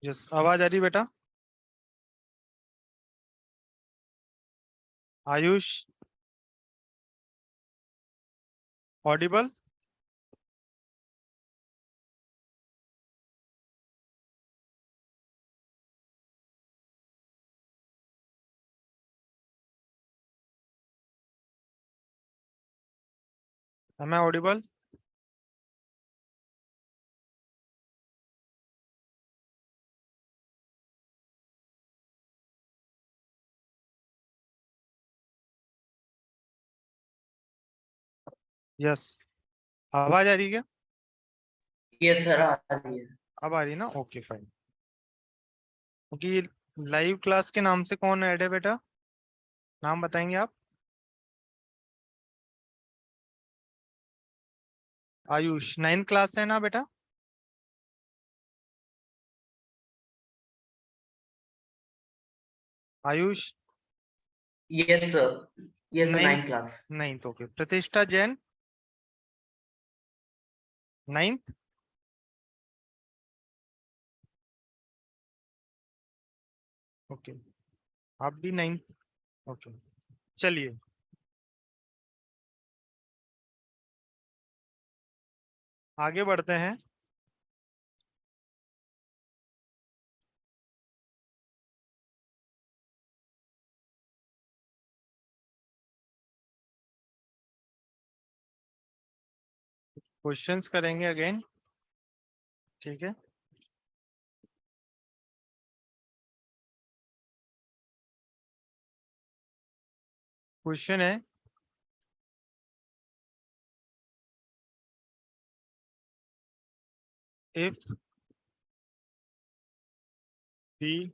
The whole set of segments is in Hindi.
यस, आवाज आ रही बेटा? Ayush, audible? Am I audible? Yes, आवाज आ रही है क्या? यस सर, आ रही है। अब आ रही है ना? Okay fine. क्योंकि लाइव क्लास के नाम से कौन ऐड है बेटा? नाम बताएंगे आप? आयुष 9th क्लास से है ना बेटा? Ayush yes sir, yes sir, 9th? 9 class. 9th, okay. प्रतिष्ठा जैन 9th? ओके, आप भी 9th? ओके, चलिए आगे बढ़ते हैं। क्वेश्चंस करेंगे अगेन, ठीक है? क्वेश्चन है, if the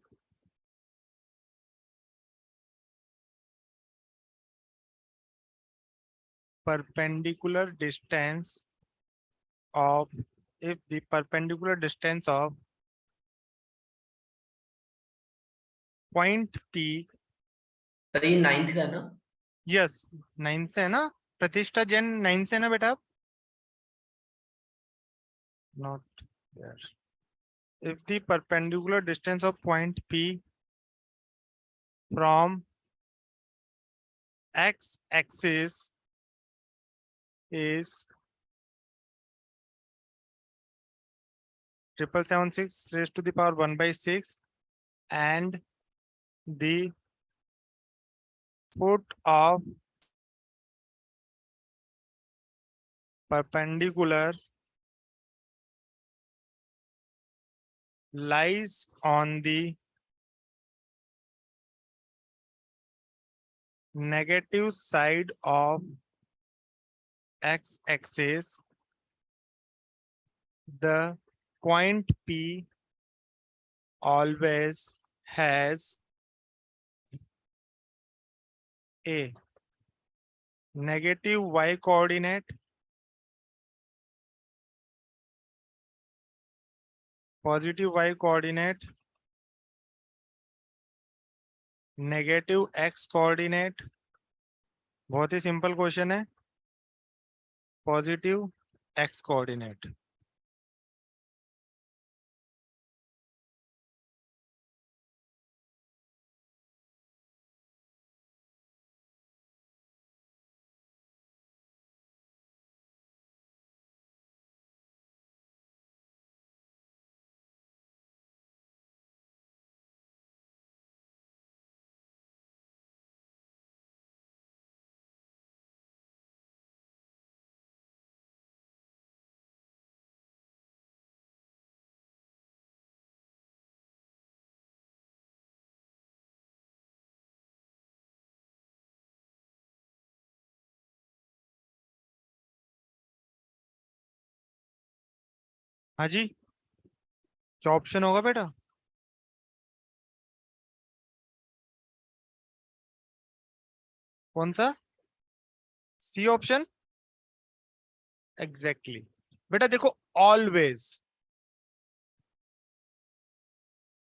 perpendicular distance of if the perpendicular distance of point P, sir ये 9th का है ना? यस 9th से है ना? प्रतिष्ठा जैन 9th से है ना बेटा आप? Not there. if the perpendicular distance of point P from x axis is 7776 raised to the power 1/6 and the foot of perpendicular lies on the negative side of x-axis, the point P always has a negative y coordinate, positive y coordinate, negative x coordinate, बहुत ही सिंपल क्वेश्चन है, पॉजिटिव x कोऑर्डिनेट। हाँ जी, क्या ऑप्शन होगा बेटा? कौन सा? C option? एग्जैक्टली बेटा देखो, ऑलवेज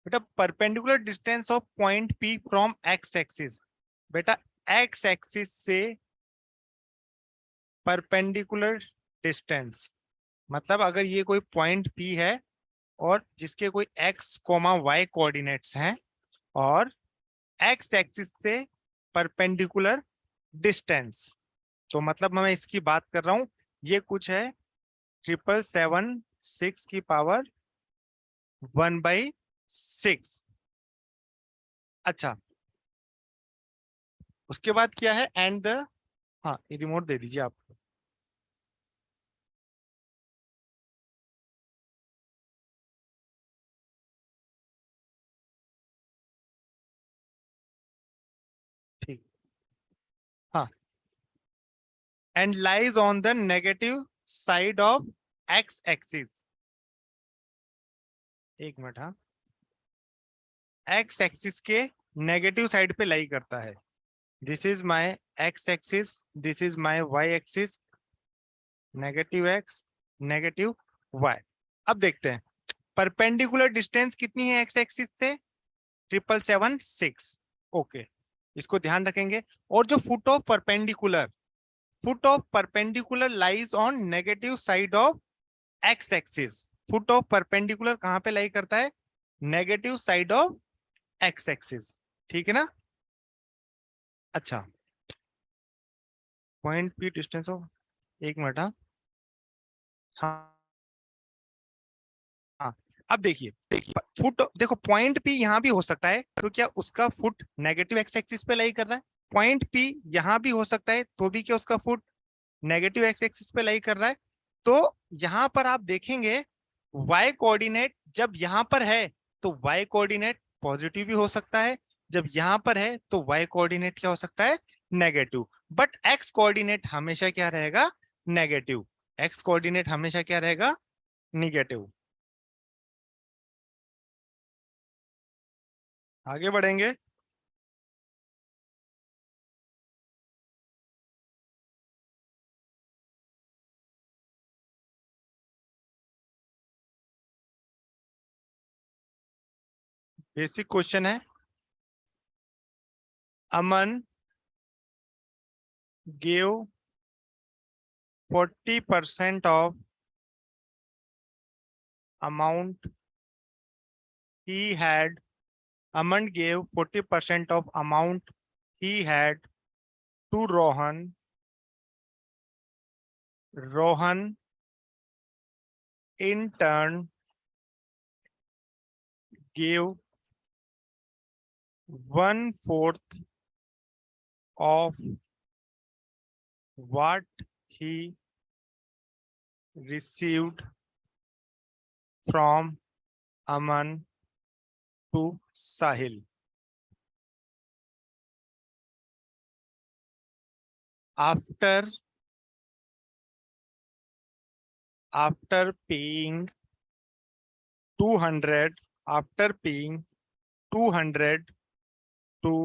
बेटा perpendicular distance of point P from x axis, बेटा एक्स एक्सिस से परपेंडिकुलर डिस्टेंस, मतलब अगर ये कोई पॉइंट पी है और जिसके कोई x, y कोऑर्डिनेट्स हैं और x एक्सिस से परपेंडिकुलर डिस्टेंस। तो मतलब मैं इसकी बात कर रहा हूं, ये कुछ है 777 की पावर 1/6। अच्छा, उसके बाद क्या है एंड द, हाँ ये रिमोट दे दीजिए आप। ठीक, हाँ, and lies on the negative side of x axis. एक मिनट, हाँ, x एक्सिस के नेगेटिव साइड पे लाई करता है। This is my x axis, this is my y axis, negative x, negative y। अब देखते हैं परपेंडिकुलर डिस्टेंस कितनी है x एक्सिस से, 777 ओके, इसको ध्यान रखेंगे। और जो foot of perpendicular lies on negative side of x axis. Foot of perpendicular कहां पे लाई करता है, negative side of x axis, ठीक है ना। अच्छा, पॉइंट पी डिस्टेंस ऑफ, एक मिनट, हाँ हाँ हाँ, अब देखिए फुट, देखो पॉइंट पी यहाँ भी हो सकता है, तो क्या उसका फुट नेगेटिव एक्स एक्सिस पे लाई कर रहा है। पॉइंट पी यहाँ भी हो सकता है, तो भी क्या उसका फुट नेगेटिव एक्स एक्सिस पे लाई कर रहा है। तो यहाँ पर आप देखेंगे y कोऑर्डिनेट जब यहाँ पर है तो y कोऑर्डिनेट पॉजिटिव भी हो सकता है, जब यहाँ पर है तो y कोऑर्डिनेट क्या हो सकता है, नेगेटिव। बट x कोऑर्डिनेट हमेशा क्या रहेगा, नेगेटिव। x कोऑर्डिनेट हमेशा क्या रहेगा, निगेटिव। आगे बढ़ेंगे। बेसिक क्वेश्चन है, अमन gave 40% of amount he had. Aman gave 40% of amount he had to Rohan. Rohan in turn gave 1/4 of what he received from Aman to Sahil. After paying 200, after paying 200 to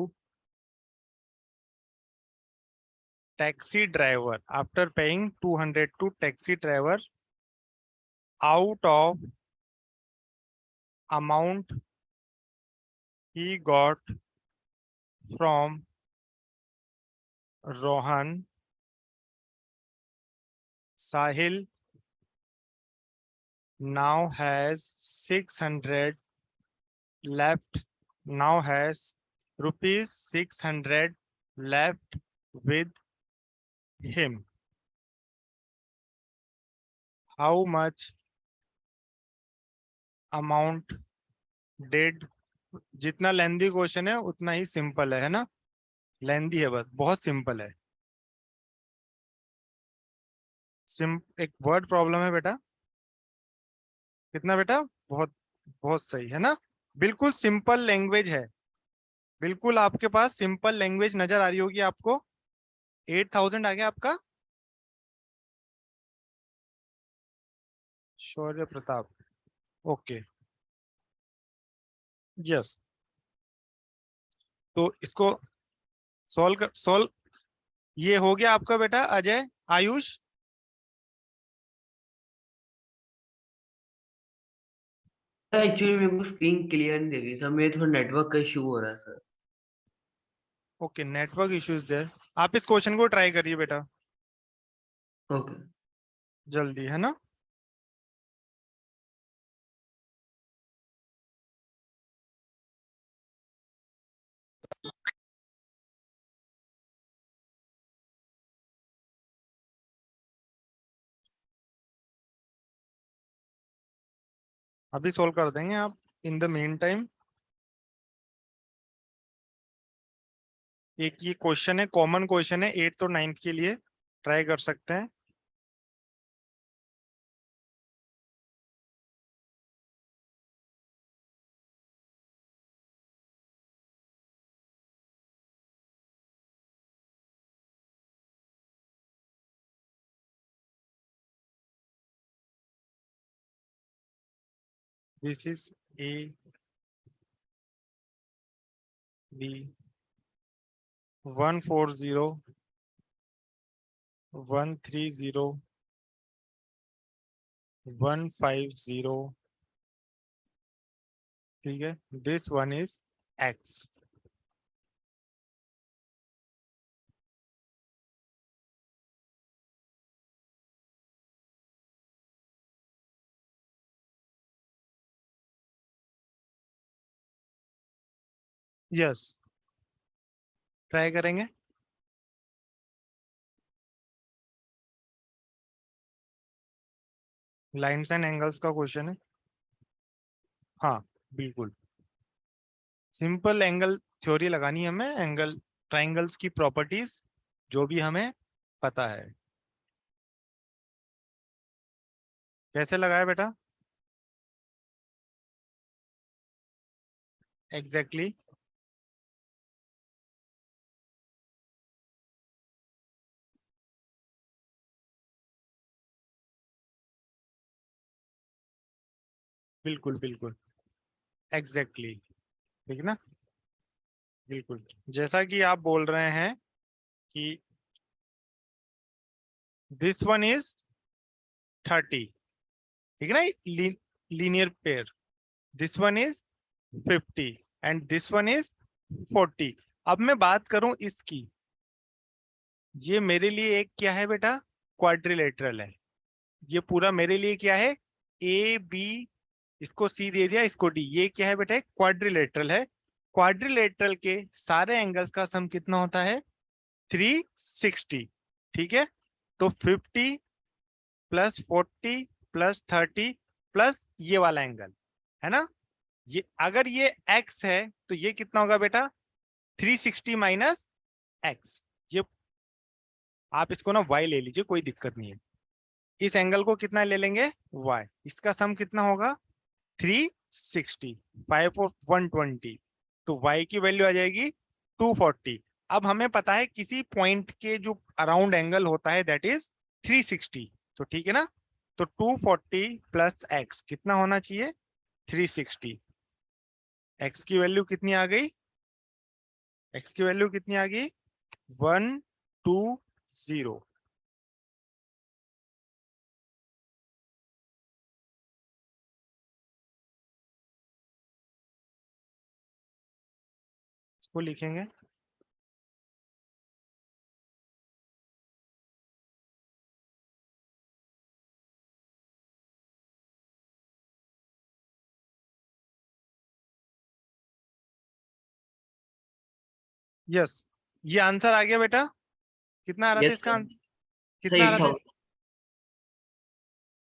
taxi driver, after paying 200 to taxi driver out of amount he got from Rohan, Sahil now has 600 left, now has rupees 600 left with him. How much amount did, जितना लेंदी क्वेश्चन है उतना ही सिंपल है ना, लेंदी है बस, बहुत सिंपल है। एक वर्ड प्रॉब्लम है बेटा, कितना बेटा, बहुत बहुत सही है ना, बिल्कुल सिंपल लैंग्वेज है, बिल्कुल आपके पास सिंपल लैंग्वेज नजर आ रही होगी आपको। 8000 आ गया आपका, शौर्य प्रताप, ओके, यस। तो इसको सोल्व, ये हो गया आपका बेटा अजय, आयुष। एक्चुअली मेरे को स्क्रीन क्लियर नहीं दिख रही सर, मेरे थोड़ा नेटवर्क का इशू हो रहा है sir. Okay, network issues there, आप इस क्वेश्चन को ट्राई करिए बेटा ओके। जल्दी, है ना। अभी सोल्व कर देंगे आप। इन द मेन टाइम एक ये क्वेश्चन है, कॉमन क्वेश्चन है 8th और 9th के लिए, ट्राई कर सकते हैं। दिस इज ए बी 140 130 150, ठीक है। This one is x. Yes, try करेंगे। लाइन्स एंड एंगल्स का क्वेश्चन है। हाँ बिल्कुल, सिंपल एंगल थ्योरी लगानी है हमें, एंगल ट्राइंगल्स की प्रॉपर्टीज जो भी हमें पता है। कैसे लगाया बेटा? एग्जैक्टली exactly, बिल्कुल बिल्कुल, एग्जैक्टली exactly, ठीक है ना। बिल्कुल, जैसा कि आप बोल रहे हैं कि दिस वन इज 30, ठीक है ना, linear pair. This one is 50 and this one is 40। अब मैं बात करूं इसकी, ये मेरे लिए एक क्या है बेटा, क्वाड्रिलेटरल है। ये पूरा मेरे लिए क्या है, ए बी, इसको सी दे दिया, इसको डी, ये क्या है बेटा, क्वाड्रिलेटरल है। क्वाड्रिलेटरल के सारे एंगल्स का सम कितना होता है, 360, ठीक है। तो 50 प्लस 40 प्लस 30 प्लस ये वाला एंगल है ना, ये अगर ये x है तो ये कितना होगा बेटा, 360 माइनस एक्स। ये आप इसको ना y ले लीजिए, कोई दिक्कत नहीं है। इस एंगल को कितना ले लेंगे, y, इसका सम कितना होगा 360, 5 और 120, तो y की वैल्यू आ जाएगी 240। अब हमें पता है किसी पॉइंट के जो अराउंड एंगल होता है दैट इज 360, तो ठीक है ना। तो 240 प्लस एक्स कितना होना चाहिए, 360। एक्स की वैल्यू कितनी आ गई, एक्स की वैल्यू कितनी आ गई, 120। इसको लिखेंगे, यस, ये आंसर आ गया बेटा। कितना आ रहा था यस इसका सर। कितना आ सही रहा था,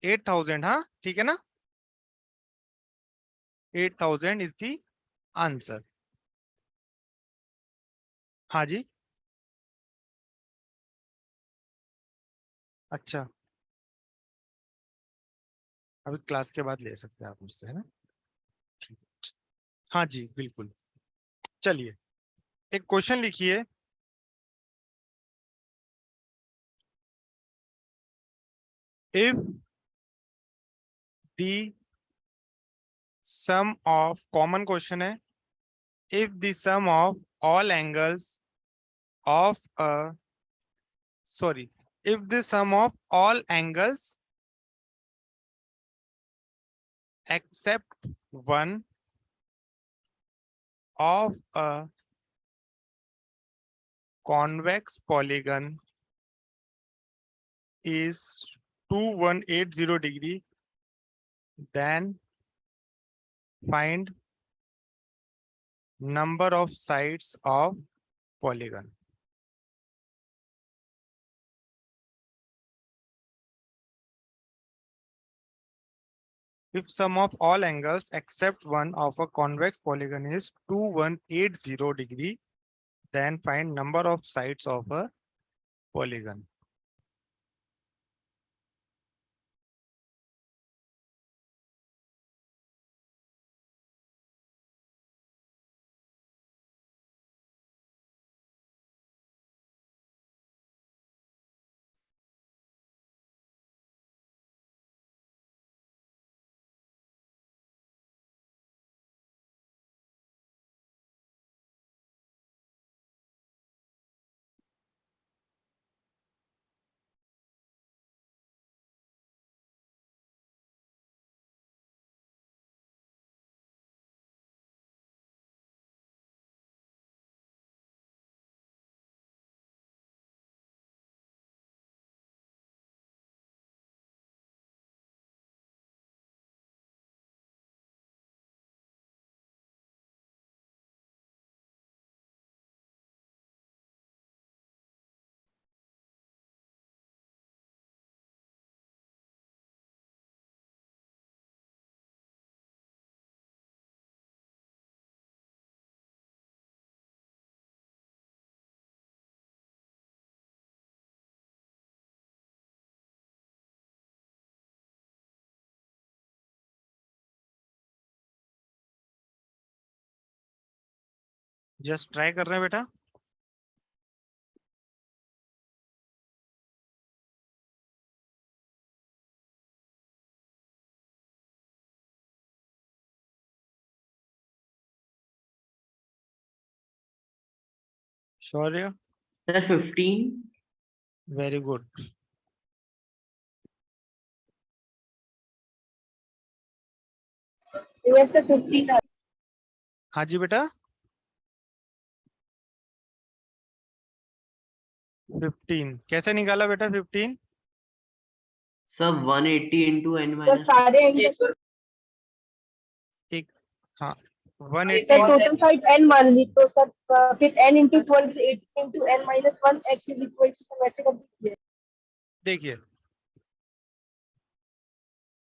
था। 8000, हाँ ठीक है ना, 8000 इज द आंसर। हाँ जी, अच्छा, अभी क्लास के बाद ले सकते हैं आप मुझसे, है ना। ठीक। हाँ जी बिल्कुल, चलिए एक क्वेश्चन लिखिए। If the sum of, common question है, if the sum of all angles of a, sorry, if the sum of all angles except one of a convex polygon is 2180 degree, then find number of sides of polygon. If sum of all angles except one of a convex polygon is 2180 degree, then find number of sides of a polygon. Just try कर रहे हैं बेटा. Shaurya, sir 15. Very good. Yes, sir, 15. हाँ जी बेटा. 15 कैसे निकाला बेटा 15? सब 180 into n तो minus सारे एंगल एक, हाँ सर 180. टोटल साइड n मान ली तो सर फिर n into 12 से 18 into n minus 1 x is equal to sir वैसे कर दीजिए. देखिए,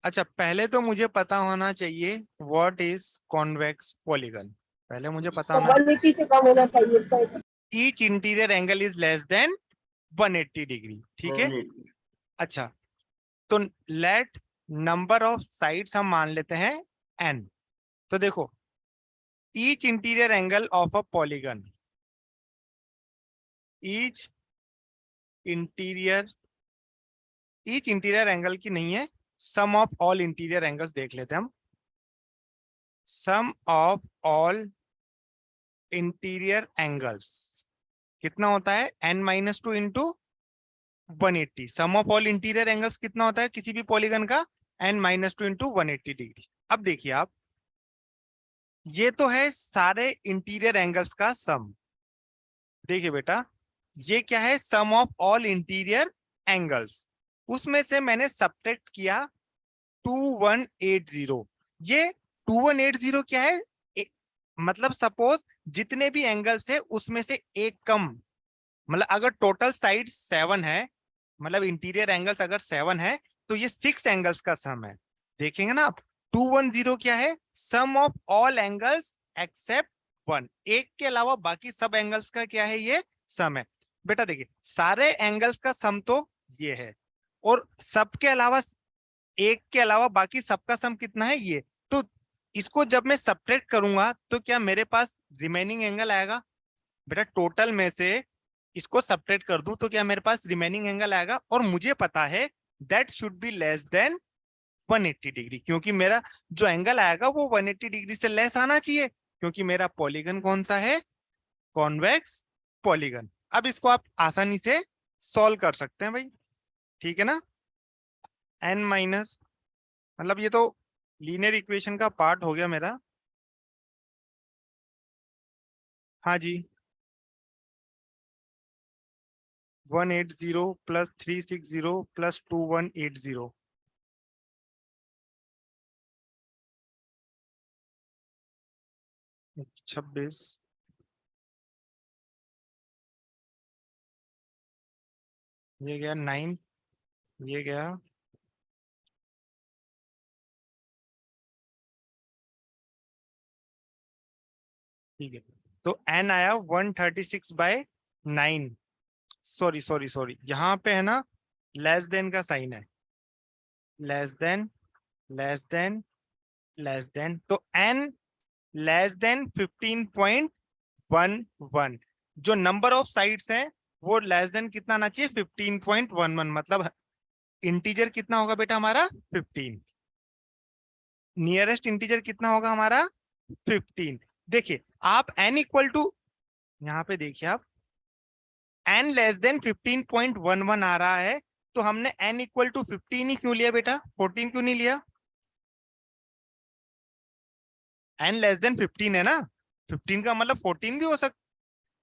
अच्छा पहले तो मुझे पता होना चाहिए व्हाट इज कॉन्वेक्स पॉलीगन. पहले मुझे पता सर होना, 180 से कम होना चाहिए sir. Each interior angle is less than 180 degree. ठीक है. 180. अच्छा, तो लेट नंबर ऑफ साइड्स हम मान लेते हैं n. तो देखो, each interior angle of a polygon, each interior, each interior angle की नहीं है, sum of all interior angles देख लेते हैं हम. Sum of all interior angles कितना होता है? n-2 into 180. Sum of all interior angles कितना होता है किसी भी पॉलीगन का? n-2 into 180 degree. अब देखिए आप, ये तो है सारे इंटीरियर एंगल्स का सम. देखिए बेटा, ये क्या है? Sum of all interior angles. उसमें से मैंने सब्ट्रैक्ट किया 2180. ये 2180 क्या है? मतलब सपोज जितने भी एंगल्स है उसमें से एक कम, मतलब अगर टोटल साइड 7 है, मतलब इंटीरियर एंगल्स अगर 7 है, तो ये 6 एंगल्स का सम है. देखेंगे ना आप, 210 क्या है? Sum of all angles accept 1. एक के अलावा बाकी सब एंगल्स का क्या है? ये सम है. बेटा देखिए, सारे एंगल्स का सम तो ये है, और सबके अलावा, एक के अलावा बाकी सबका सम कितना है? ये. तो इसको जब मैं सब्ट्रैक्ट करूंगा तो क्या मेरे पास रिमेनिंग एंगल आएगा? बेटा टोटल में से इसको सब्ट्रैक्ट कर दूं तो क्या मेरे पास रिमेनिंग एंगल आएगा? और मुझे पता है that should be less than 180 degree, क्योंकि मेरा जो एंगल आएगा वो 180 डिग्री से लेस आना चाहिए, क्योंकि मेरा पॉलीगन कौन सा है? Convex polygon. अब इसको आप आसानी से सॉल्व कर सकते हैं भाई. ठीक है ना? n माइनस, मतलब ये तो लीनियर इक्वेशन का पार्ट हो गया मेरा. हाँ जी. 180 प्लस 360 प्लस 2180. 26. ये गया 9, ये गया ठीक है, तो n आया 136/9। सॉरी सॉरी सॉरी, यहाँ पे है ना लेस देन का साइन है, less than less than less than, तो n लेस देन 15.11। जो नंबर ऑफ साइड्स हैं वो लेस देन कितना आना चाहिए, 15.11। मतलब इंटीजर कितना होगा बेटा हमारा 15, नियरेस्ट इंटीजर कितना होगा हमारा 15। देखिए आप n इक्वल टू, यहाँ पे देखिए आप n लेस देन 15.11 आ रहा है, तो हमने n इक्वल टू 15 ही क्यों लिया बेटा, 14 क्यों नहीं लिया? n लेस देन 15 है ना, 15 का मतलब 14 भी हो सकता,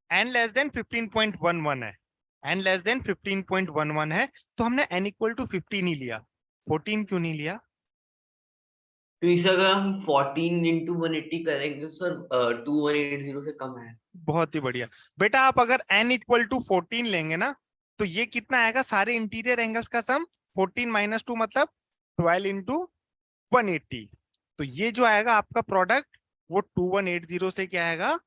n लेस देन 15.11 है, n लेस देन 15.11 है, तो हमने n इक्वल टू 15 ही लिया, 14 क्यों नहीं लिया? तो इस अगर हम 14 इंटू 180 करेंगे तो सर 2180 से कम है। बहुत ही बढ़िया बेटा, आप अगर n इक्वल टू 14 लेंगे ना, तो ये कितना आएगा, सारे इंटीरियर एंगल्स का सम 14 माइनस 2 मतलब 12 इंटू 180। तो ये जो आएगा आपका प्रोडक्ट वो 2180 से क्या आएगा,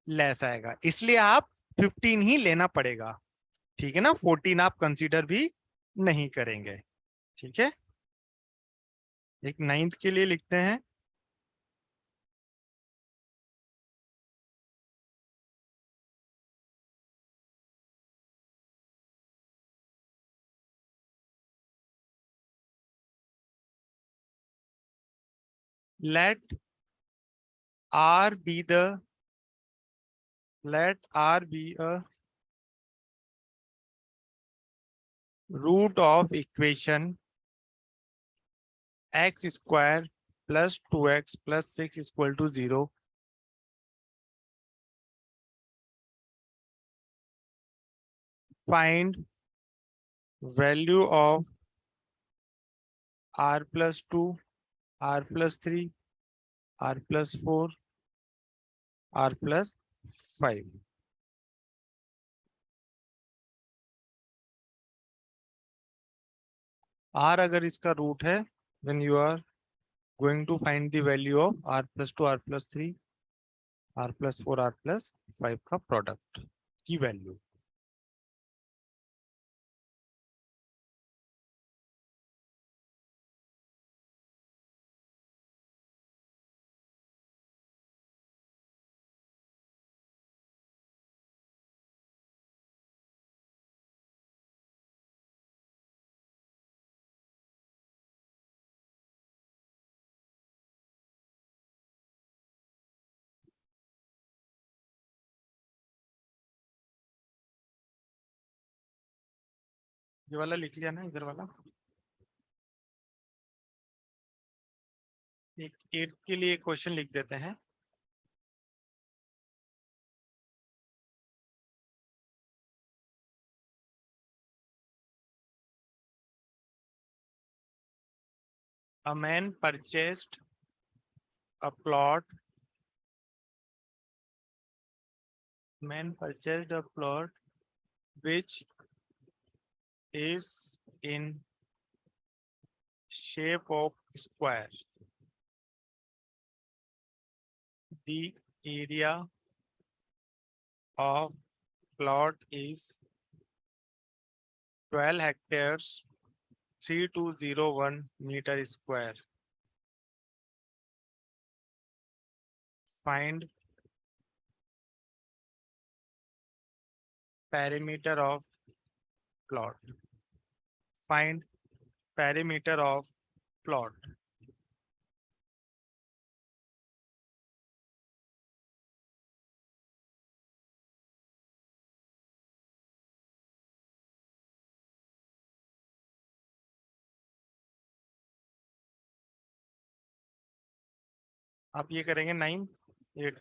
लेस आएगा, इसलिए आप 15 ही लेना पड़ेगा। ठीक है ना, 14 आप कंसीडर भी नहीं करेंगे। ठीक है, एक 9th के लिए लिखते हैं, let r be the let r be a root of equation x square plus 2x plus 6 is equal to 0. Find value of r plus 2, r plus 3, r plus 4, r plus 5. r अगर इसका रूट है, then you are going to find the value of r plus 2, r plus 3, r plus 4, r plus 5 का प्रोडक्ट की वैल्यू। ये वाला लिख लिया ना, इधर वाला। एक 8 के लिए क्वेश्चन लिख देते हैं। A man purchased a plot. Man purchased a plot which is in shape of square. The area of plot is 12 hectares, 3201 meter square. Find perimeter of plot. Find perimeter of plot. आप ये करेंगे 9, 8।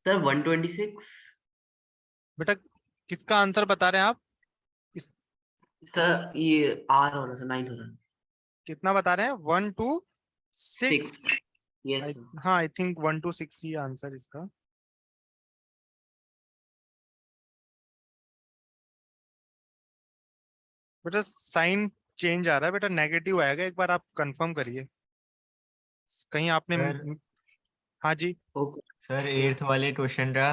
सर 126। बेटा किसका आंसर बता रहे हैं आप? इस सर ये आर हो रहा था, 9th हो रहा। कितना बता रहे हैं? 126। 6। Yes sir. हाँ आई थिंक 126 ही आंसर इसका। बेटा साइन चेंज आ रहा है बेटा, नेगेटिव आएगा, एक बार आप कंफर्म करिए कहीं आपने सर हाँ जी। ओके सर 8th वाले क्वेश्चन का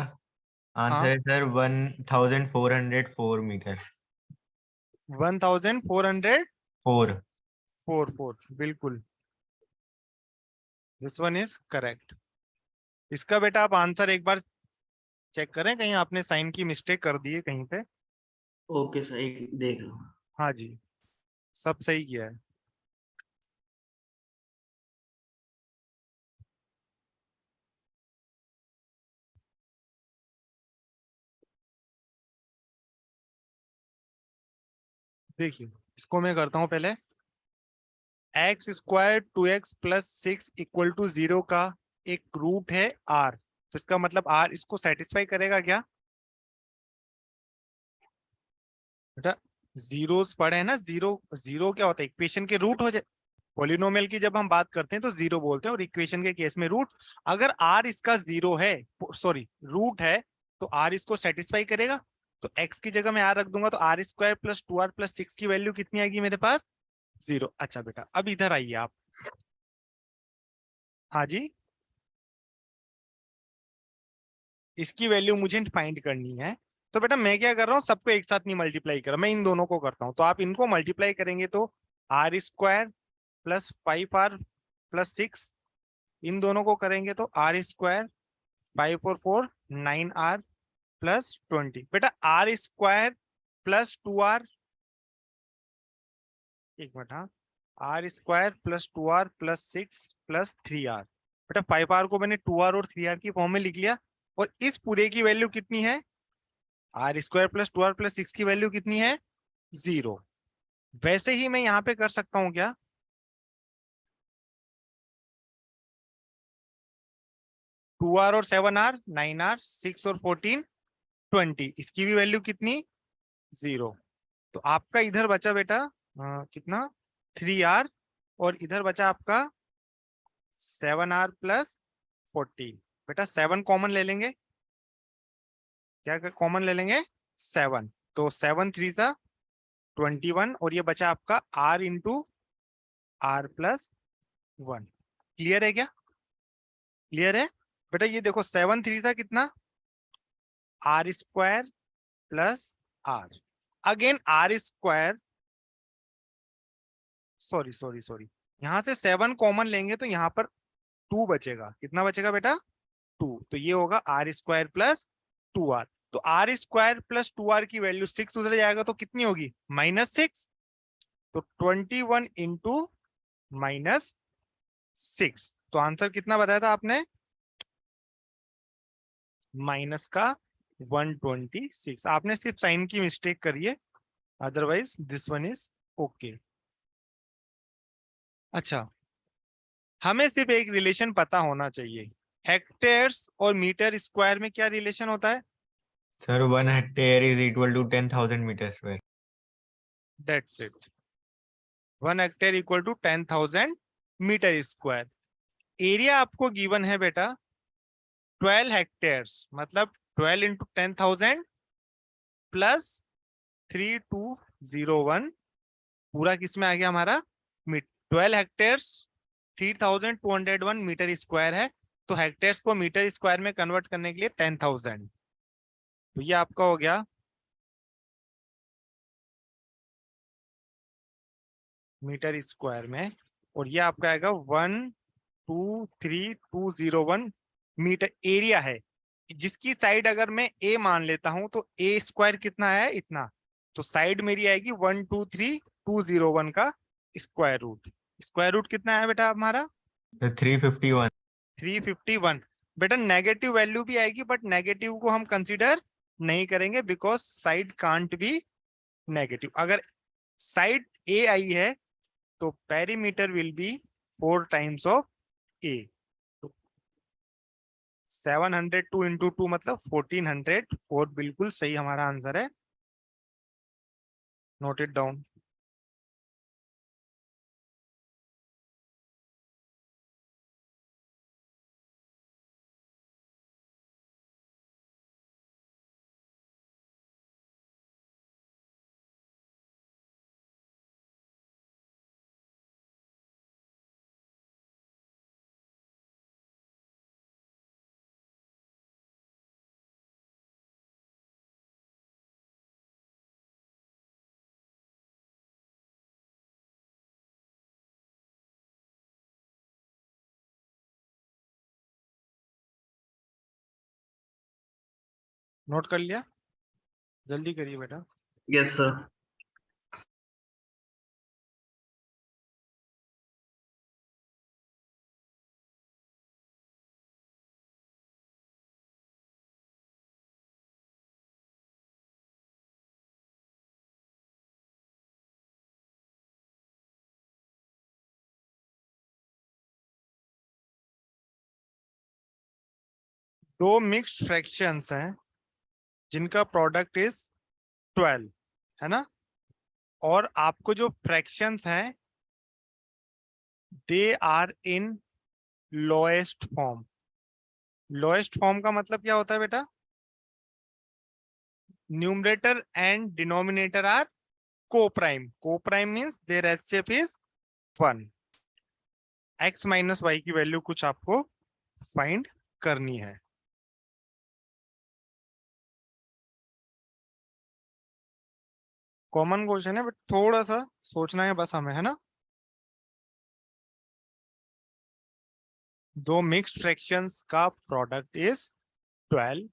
आंसर हाँ है सर 1404 मीटर। 1404 4। बिल्कुल, दिस वन इज करेक्ट। इसका बेटा आप आंसर एक बार चेक करें, कहीं आपने साइन की मिस्टेक कर दी है कहीं पे। ओके सर, एक देख लो। हाँ जी, सब सही किया है। देखिए इसको मैं करता हूं पहले। X square 2x plus 6 equal to 0 का एक रूट है r, तो इसका मतलब r इसको सेटिस्फाई करेगा क्या? बेटा जीरोस पढ़े हैं ना, जीरो जीरो क्या होता है? इक्वेशन के रूट हो जाए। पॉलिनोमियल की जब हम बात करते हैं तो जीरो बोलते हैं, और इक्वेशन के केस में रूट। अगर r इसका जीरो है, सॉरी रूट है, तो r इसको सेटिस्फाई करेगा। तो x की जगह मैं r रख दूंगा, तो r square plus 2r plus 6 की वैल्यू कितनी आएगी मेरे पास? 0। अच्छा बेटा अब इधर आइए आप। हाँ जी, इसकी वैल्यू मुझे फाइंड करनी है। तो बेटा मैं क्या कर रहा हूँ, सबको एक साथ नहीं मल्टीप्लाई कर रहा, मैं इन दोनों को करता हूँ। तो आप इनको मल्टीप्लाई करेंगे तो r square plus 5r plus 6, इन दोनों को करेंगे तो r स्क्वायर 5 और 4 9r प्लस 20। बेटा r स्क्वायर प्लस 2r, एक मिनट, हाँ, r square plus 2r plus 6 plus 3r। बेटा 5r को मैंने 2r और 3r की फॉर्म में लिख लिया, और इस पूरे की वैल्यू कितनी है? Are square plus 2r plus 6 की वैल्यू कितनी है? 0। वैसे ही मैं यहां पे कर सकता हूं क्या? 2r और 7r 9r 6 और 14 20, इसकी भी वैल्यू कितनी? 0। तो आपका इधर बचा बेटा कितना? 3r, और इधर बचा आपका 7r प्लस 40। बेटा 7 कॉमन ले लेंगे, क्या कॉमन ले लेंगे? 7। तो 7 3 सा 21, और ये बचा आपका r into r plus 1। Clear है क्या? क्लियर है बेटा? ये देखो 7 3 था कितना? r square plus r, again r square, sorry sorry sorry, यहां से 7 कॉमन लेंगे तो यहाँ पर 2 बचेगा। कितना बचेगा बेटा? 2। तो ये होगा r स्क्वायर प्लस 2r। तो r स्क्वायर प्लस 2r की वैल्यू 6 उधर जाएगा तो कितनी होगी? -6। तो 21 इंटू -6। तो आंसर कितना बताया था आपने? माइनस का 126। आपने सिर्फ साइन की मिस्टेक करी है, otherwise this one is okay. अच्छा, हमें सिर्फ एक रिलेशन पता होना चाहिए, हेक्टेयर्स और मीटर स्क्वायर में क्या रिलेशन होता है? Sir 1 hectare is equal to 10,000 metre square. That's it, 1 hectare equal to 10,000 metre square. Area आपको गिवन है बेटा 12 हेक्टेयर्स, मतलब 12 इंटू 10,000 प्लस 3201, पूरा किसमें आ गया हमारा? 12 हेक्टेयर्स 3201 मीटर स्क्वायर है, तो हेक्टेयर्स को मीटर स्क्वायर में कन्वर्ट करने के लिए 10,000, तो ये आपका हो गया मीटर स्क्वायर में, और ये आपका आएगा 123,201 मीटर। एरिया है जिसकी साइड अगर मैं ए मान लेता हूं तो ए स्क्वायर कितना है? इतना। तो साइड मेरी आएगी 123,201 का स्क्वायर रूट। स्क्वायर रूट कितना है बेटा हमारा? 351। 351। बेटा नेगेटिव वैल्यू भी आएगी, बट नेगेटिव को हम कंसीडर नहीं करेंगे because side can't be negative. अगर साइड ए आई है तो perimeter will be 4 times of A. 702 into 2 मतलब 1400। 4 बिल्कुल सही हमारा आंसर है। Note it down. नोट कर लिया? जल्दी करिए बेटा। Yes sir. दो मिक्स्ड फ्रैक्शंस हैं जिनका प्रोडक्ट इज 12, है ना? और आपको जो फ्रैक्शंस हैं they are in lowest form. Lowest form का मतलब क्या होता है बेटा? Numerator and denominator are co-prime। co-prime means there HCF is 1। x minus y की वैल्यू कुछ आपको फाइंड करनी है। कॉमन क्वेश्चन है बट थोड़ा सा सोचना है बस हमें, है ना? दो मिक्स्ड फ्रैक्शंस का प्रोडक्ट इज 12।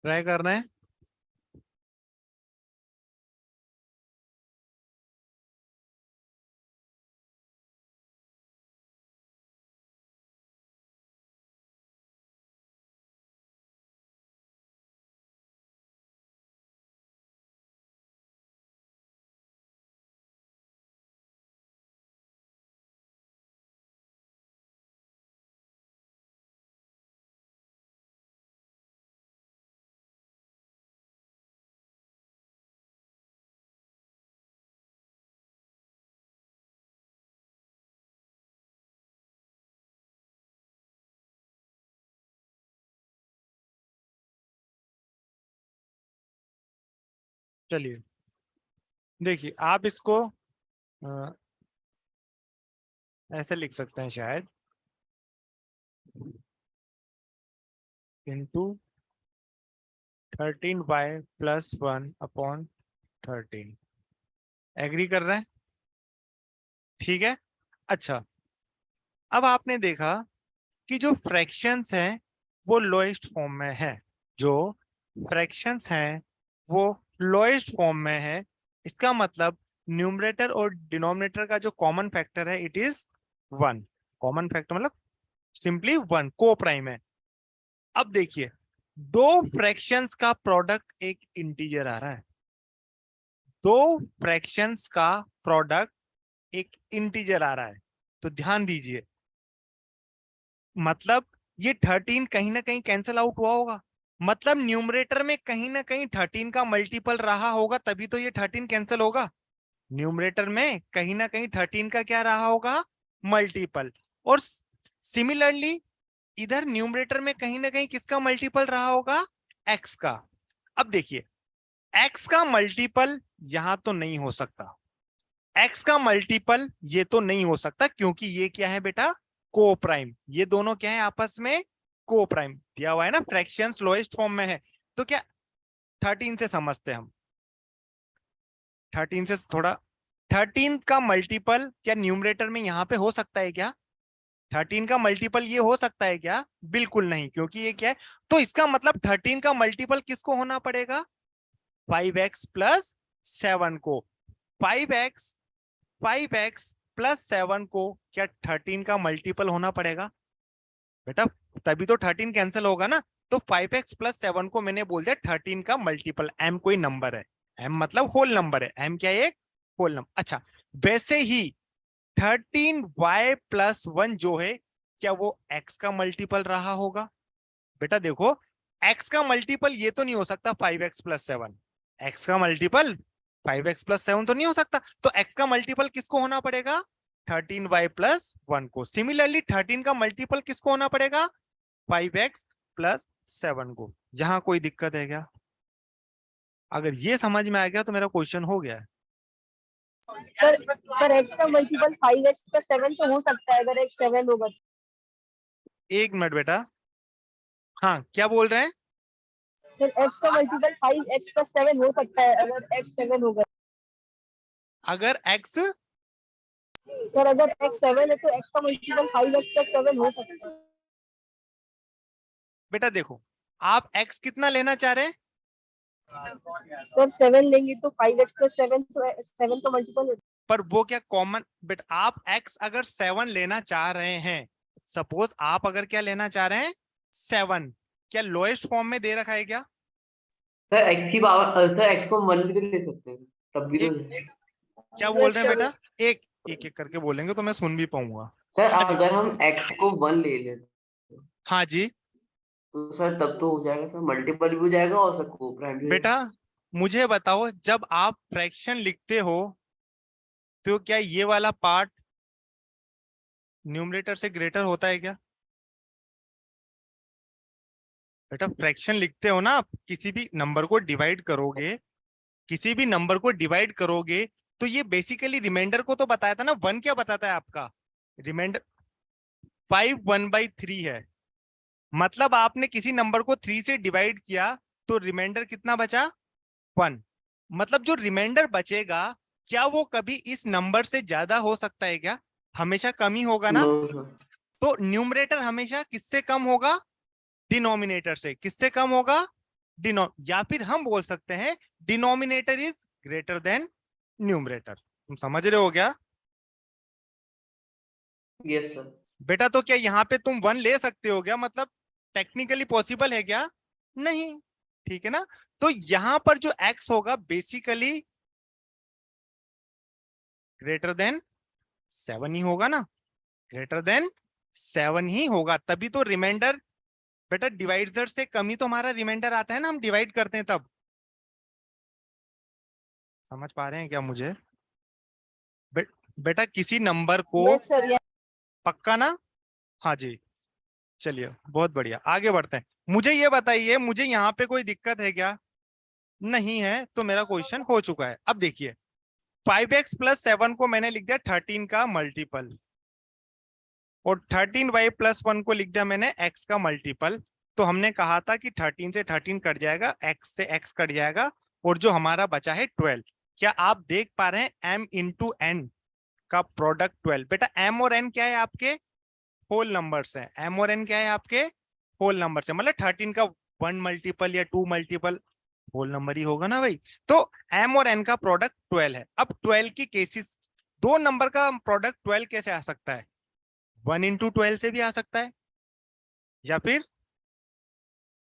ट्राई करना है। चलिए देखिए, आप इसको ऐसे लिख सकते हैं शायद, इंटू 13y प्लस 1/13। एग्री कर रहे हैं? ठीक है। अच्छा, अब आपने देखा कि जो फ्रैक्शंस हैं वो लोएस्ट फॉर्म में है, जो फ्रैक्शंस हैं वो लोएस्ट फॉर्म में है। इसका मतलब न्यूमरेटर और डिनोमिनेटर का जो कॉमन फैक्टर है इट इज 1। कॉमन फैक्टर मतलब सिंपली 1, को प्राइम है। अब देखिए, दो फ्रैक्शंस का प्रोडक्ट एक इंटीजर आ रहा है, दो फ्रैक्शंस का प्रोडक्ट एक इंटीजर आ रहा है, तो ध्यान दीजिए, मतलब ये 13 कहीं ना कहीं कैंसिल आउट हुआ होगा, मतलब न्यूमरेटर में कहीं ना कहीं 13 का मल्टीपल रहा होगा, तभी तो ये 13 कैंसिल होगा। न्यूमरेटर में कहीं ना कहीं 13 का क्या रहा होगा, मल्टीपल। और सिमिलरली इधर न्यूमरेटर में कहीं ना कहीं किसका मल्टीपल रहा होगा, एक्स का। अब देखिए, एक्स का मल्टीपल यहां तो नहीं हो सकता, एक्स का मल्टीपल ये तो नहीं हो सकता, क्योंकि ये क्या है बेटा, को प्राइम। ये दोनों क्या है आपस में, को प्राइम दिया हुआ है ना, फ्रैक्शंस लोएस्ट फॉर्म में है। तो क्या 13 से समझते हैं हम, 13 से थोड़ा, 13 का मल्टीपल क्या न्यूमरेटर में यहां पे हो सकता है क्या, 13 का मल्टीपल ये हो सकता है क्या, बिल्कुल नहीं, क्योंकि ये क्या है। तो इसका मतलब 13 का मल्टीपल किसको होना पड़ेगा, 5x प्लस 7 को। 5x प्लस 7 को क्या 13 का मल्टीपल होना पड़ेगा बेटा, तभी तो 13 कैंसिल होगा ना। तो 5x प्लस 7 को मैंने बोल दिया 13 का मल्टीपल। m कोई नंबर है, m मतलब होल नंबर है, m क्या है, एक होल नंबर। अच्छा, वैसे ही 13y प्लस 1 जो है, क्या वो x का मल्टीपल रहा होगा। बेटा देखो, x का मल्टीपल ये तो नहीं हो सकता 5x प्लस 7, x का मल्टीपल 5x प्लस 7 तो नहीं हो सकता। तो x का मल्टीपल किसको होना पड़ेगा, 13y प्लस 1 को। सिमिलरली 13 का मल्टीपल किसको होना पड़ेगा, 5x प्लस 7 को। यहां कोई दिक्कत है क्या, अगर ये समझ में आ गया तो मेरा क्वेश्चन हो गया है। पर x का मल्टीपल 5x प्लस 7 तो हो सकता है अगर x 7 होगा। एक मिनट बेटा, हाँ क्या बोल रहे हैं, फिर x का मल्टीपल 5x प्लस 7 हो सकता है अगर x 7 होगा। अगर x, सर अगर x 7 है तो x का मल्टीपल 5x प्लस 7 हो सकता है। बेटा देखो, आप x कितना लेना चाह रहे हैं, सर 7 लेंगे तो 5x प्लस 7 तो 7 का मल्टीपल है। पर वो क्या कॉमन, बेटा आप x अगर 7 लेना चाह रहे हैं, सपोज आप अगर क्या लेना चाह रहे हैं 7, क्या लोएस्ट फॉर्म में दे रखा है क्या, सर x की पावर, सर x को 1 भी तो ले सकते हैं, तब भी तो। क्या बोल रहे हैं बेटा, एक एक एक करके बोलेंगे तो मैं सुन भी पाऊंगा। सर हाँ जी, अगर हम x को 1 ले लें हाँ जी तो सर तब तो हो जाएगा, सर मल्टीपल भी हो जाएगा और सर को प्राइम भी हो बेटा, मुझे बताओ जब आप फ्रैक्शन लिखते हो तो क्या ये वाला पार्ट न्यूमरेटर से ग्रेटर होता है क्या, बेटा फ्रैक्शन लिखते हो ना आप, किसी भी नंबर को डिवाइड करोगे, किसी भी नंबर को डिवाइड करोगे तो ये बेसिकली रिमाइंडर को तो बताया था ना, 1 क्या बताता है आपका, रिमाइंडर 5 1/3 है। मतलब आपने किसी नंबर को 3 से डिवाइड किया तो रिमाइंडर कितना बचा, 1। मतलब जो रिमाइंडर बचेगा क्या वो कभी इस नंबर से ज्यादा हो सकता है क्या, हमेशा कम ही होगा ना। No sir. तो न्यूमरेटर हमेशा किससे कम होगा, डिनोमिनेटर से। किससे कम होगा, या फिर हम बोल सकते हैं denominator is greater than numerator. तुम समझ रहे हो क्या यस सर। बेटा, तो क्या यहाँ पे तुम 1 ले सकते हो क्या, मतलब टेक्निकली पॉसिबल है क्या, नहीं, ठीक है ना। तो यहां पर जो x होगा बेसिकली ग्रेटर देन 7 ही होगा ना, ग्रेटर देन 7 ही होगा, तभी तो रिमाइंडर, बेटा डिवाइजर से कम ही तो हमारा रिमाइंडर आता है ना, हम डिवाइड करते हैं तब। समझ पा रहे हैं क्या मुझे, बेटा किसी नंबर को, यस सर। पक्का ना, हाँ जी, चलिए बहुत बढ़िया, आगे बढ़ते हैं। मुझे ये बताइए, मुझे यहाँ पे कोई दिक्कत है क्या, नहीं है तो मेरा क्वेश्चन हो चुका है। अब देखिए 5x प्लस 7 को मैंने लिख दिया 13 का मल्टीपल, और 13y प्लस 1 को लिख दिया मैंने x का मल्टीपल। तो हमने कहा था कि 13 से 13 कट जाएगा, x से x कट जाएगा, और जो हमारा बचा है 12। क्या आप देख पा रहे हैं m इंटू n का प्रोडक्ट 12? बेटा m और n क्या है आपके? होल नंबर्स है। m और n क्या है आपके? होल नंबर्स है। मतलब 13 का 1 मल्टीपल या 2 मल्टीपल होल नंबर ही होगा ना भाई। तो m और n का प्रोडक्ट 12 है। अब 12 की केसेस, दो नंबर का प्रोडक्ट 12 कैसे आ सकता है? 1 इंटू 12 से भी आ सकता है, या फिर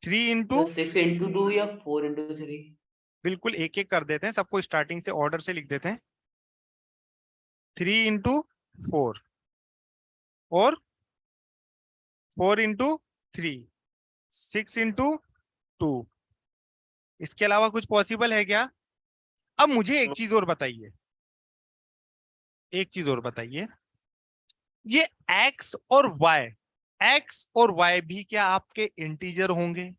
3 इंटू, 6 into 2 या 4 into 3? बिल्कुल एक एक कर देते हैं, सबको स्टार्टिंग से ऑर्डर से लिख देते हैं। 3 इंटू 4 और 4 इंटू 3, 6 इंटू 2। इसके अलावा कुछ पॉसिबल है क्या? अब मुझे एक चीज और बताइए, एक चीज और बताइए, ये x और y, x और y भी क्या आपके इंटीजर होंगे?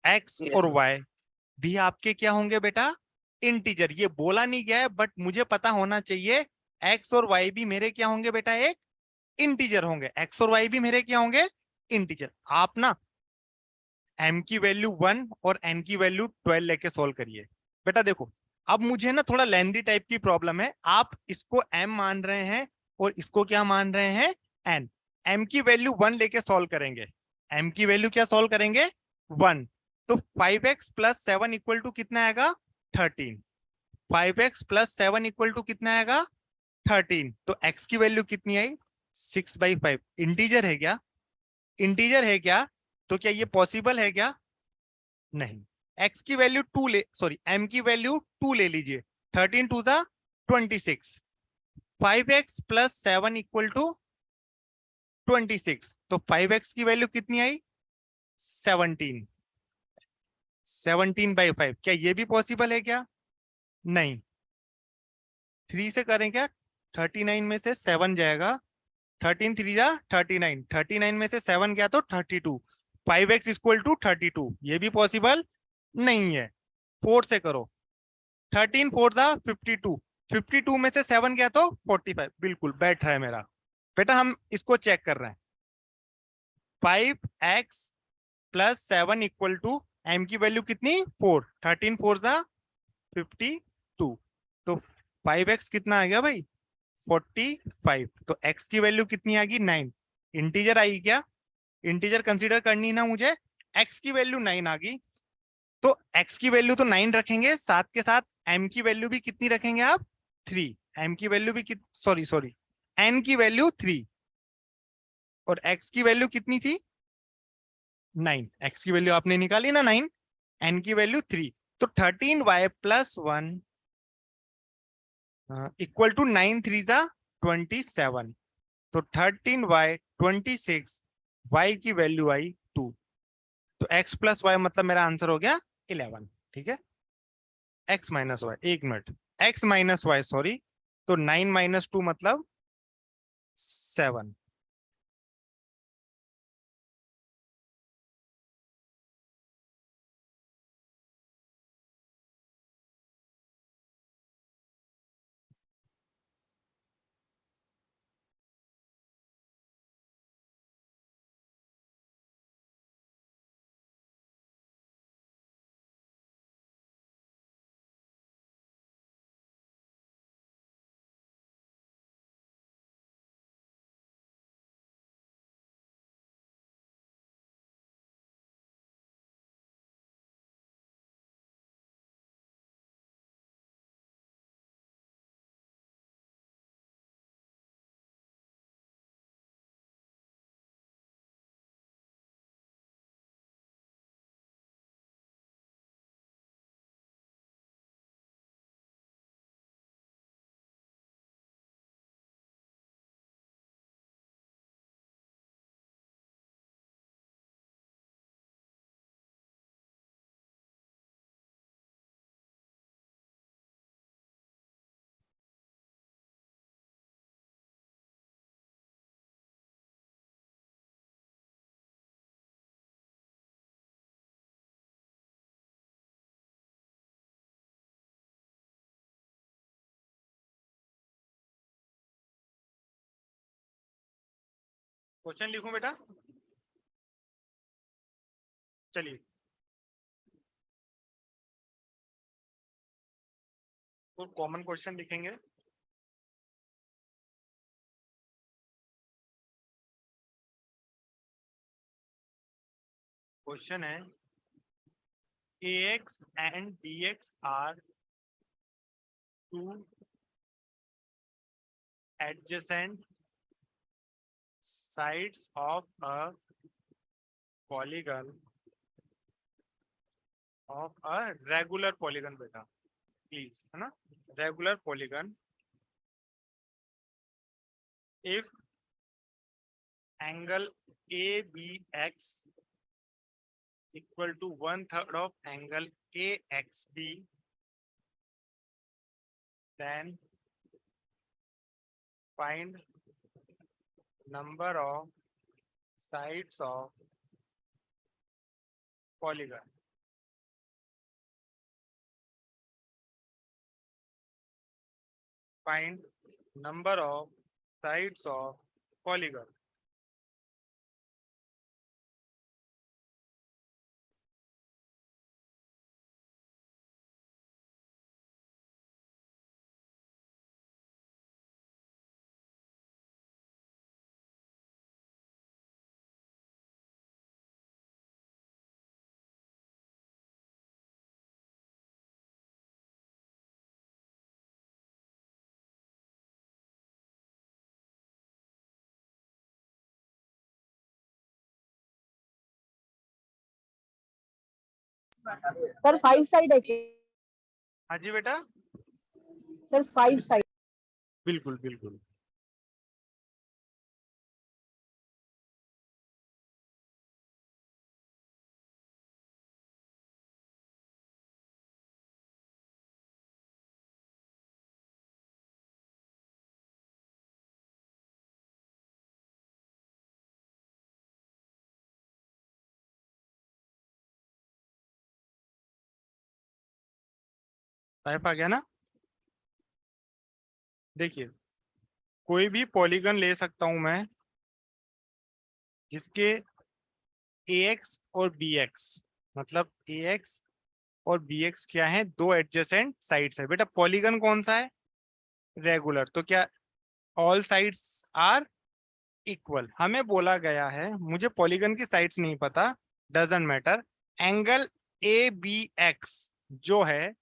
x Yes, और sir. y भी आपके क्या होंगे बेटा? इंटीजर। ये बोला नहीं गया है, बट मुझे पता होना चाहिए x और y भी मेरे क्या होंगे बेटा? एक इंटीजर होंगे। x और y भी मेरे क्या होंगे? इंटीजर। आप ना m की वैल्यू 1 और n की वैल्यू 12 लेके सोल्व करिए। बेटा देखो, अब मुझे ना थोड़ा लेंदी टाइप की प्रॉब्लम है। आप इसको m मान रहे हैं और इसको क्या मान रहे हैं? n। m की वैल्यू 1 लेके सोल्व करेंगे। m की वैल्यू क्या सोल्व करेंगे? 1। तो 5x प्लस 7 इक्वल टू कितना आएगा? 13। 5x प्लस 7 इक्वल टू कितना आएगा? 13। तो x की वैल्यू कितनी आई? 6/5। इंटीजर है क्या? इंटीजर है क्या? तो क्या ये पॉसिबल है क्या? नहीं। x की वैल्यू 2 ले, सॉरी m की वैल्यू 2 ले लीजिए। 13 to the 26। 5x plus 7 equal to 26। तो 5x की वैल्यू कितनी आई? 17। 17/5। क्या ये भी पॉसिबल है क्या? नहीं। 3 से करें क्या? 39 में से 7 जाएगा, 13 3 जा 39, 39 में से 7 गया तो 32। 5x इक्वल टू 32, ये भी पॉसिबल नहीं है। 4 से करो, 13 4 जा 52, 52 में से 7 गया तो 45। बिल्कुल बैठ रहा है मेरा। बेटा हम इसको चेक कर रहे हैं। 5x plus 7 equal to m की वैल्यू कितनी? 4। 13 4 जा 52। तो 5x कितना आ गया भाई? 45। तो x की वैल्यू कितनी आ गई? 9। इंटीजर आई क्या? इंटीजर कंसीडर करनी ना मुझे। x की वैल्यू 9 आ गई, तो x की वैल्यू तो 9 रखेंगे, साथ के साथ m की वैल्यू भी कितनी रखेंगे आप? 3। m की वैल्यू भी सॉरी सॉरी n की वैल्यू 3, और x की वैल्यू कितनी थी? 9। x की वैल्यू आपने निकाली ना 9, n की वैल्यू 3। तो 13y प्लस 1 इक्वल टू 9 3 जा 27। तो 13y 26, y की वैल्यू आई 2। तो x प्लस वाई मतलब मेरा आंसर हो गया 11। ठीक है, x माइनस वाई, एक minute, x minus y sorry. तो 9 माइनस 2 मतलब 7। क्वेश्चन लिखूं बेटा? चलिए, तो कॉमन क्वेश्चन लिखेंगे। क्वेश्चन है ax and bx are two adjacent sides of a polygon of a regular polygon बेटा, प्लीज, है ना, regular polygon. if angle ABX equal to 1/3 of angle AXB, then find number of sides of polygon. Find number of sides of polygon. Sir 5 side है क्या? हाँ जी बेटा, सर 5 साइड। बिल्कुल बिल्कुल। टाइप आ गया ना? देखिए, कोई भी पॉलीगन ले सकता हूं मैं जिसके AX और BX, मतलब AX और BX क्या है, दो एडजेसेंट साइड्स है। बेटा पॉलीगन कौन सा है? रेगुलर। तो क्या ऑल साइड्स आर इक्वल? हमें बोला गया है, मुझे पॉलीगन की साइड्स नहीं पता, डजंट मैटर, एंगल ABX जो है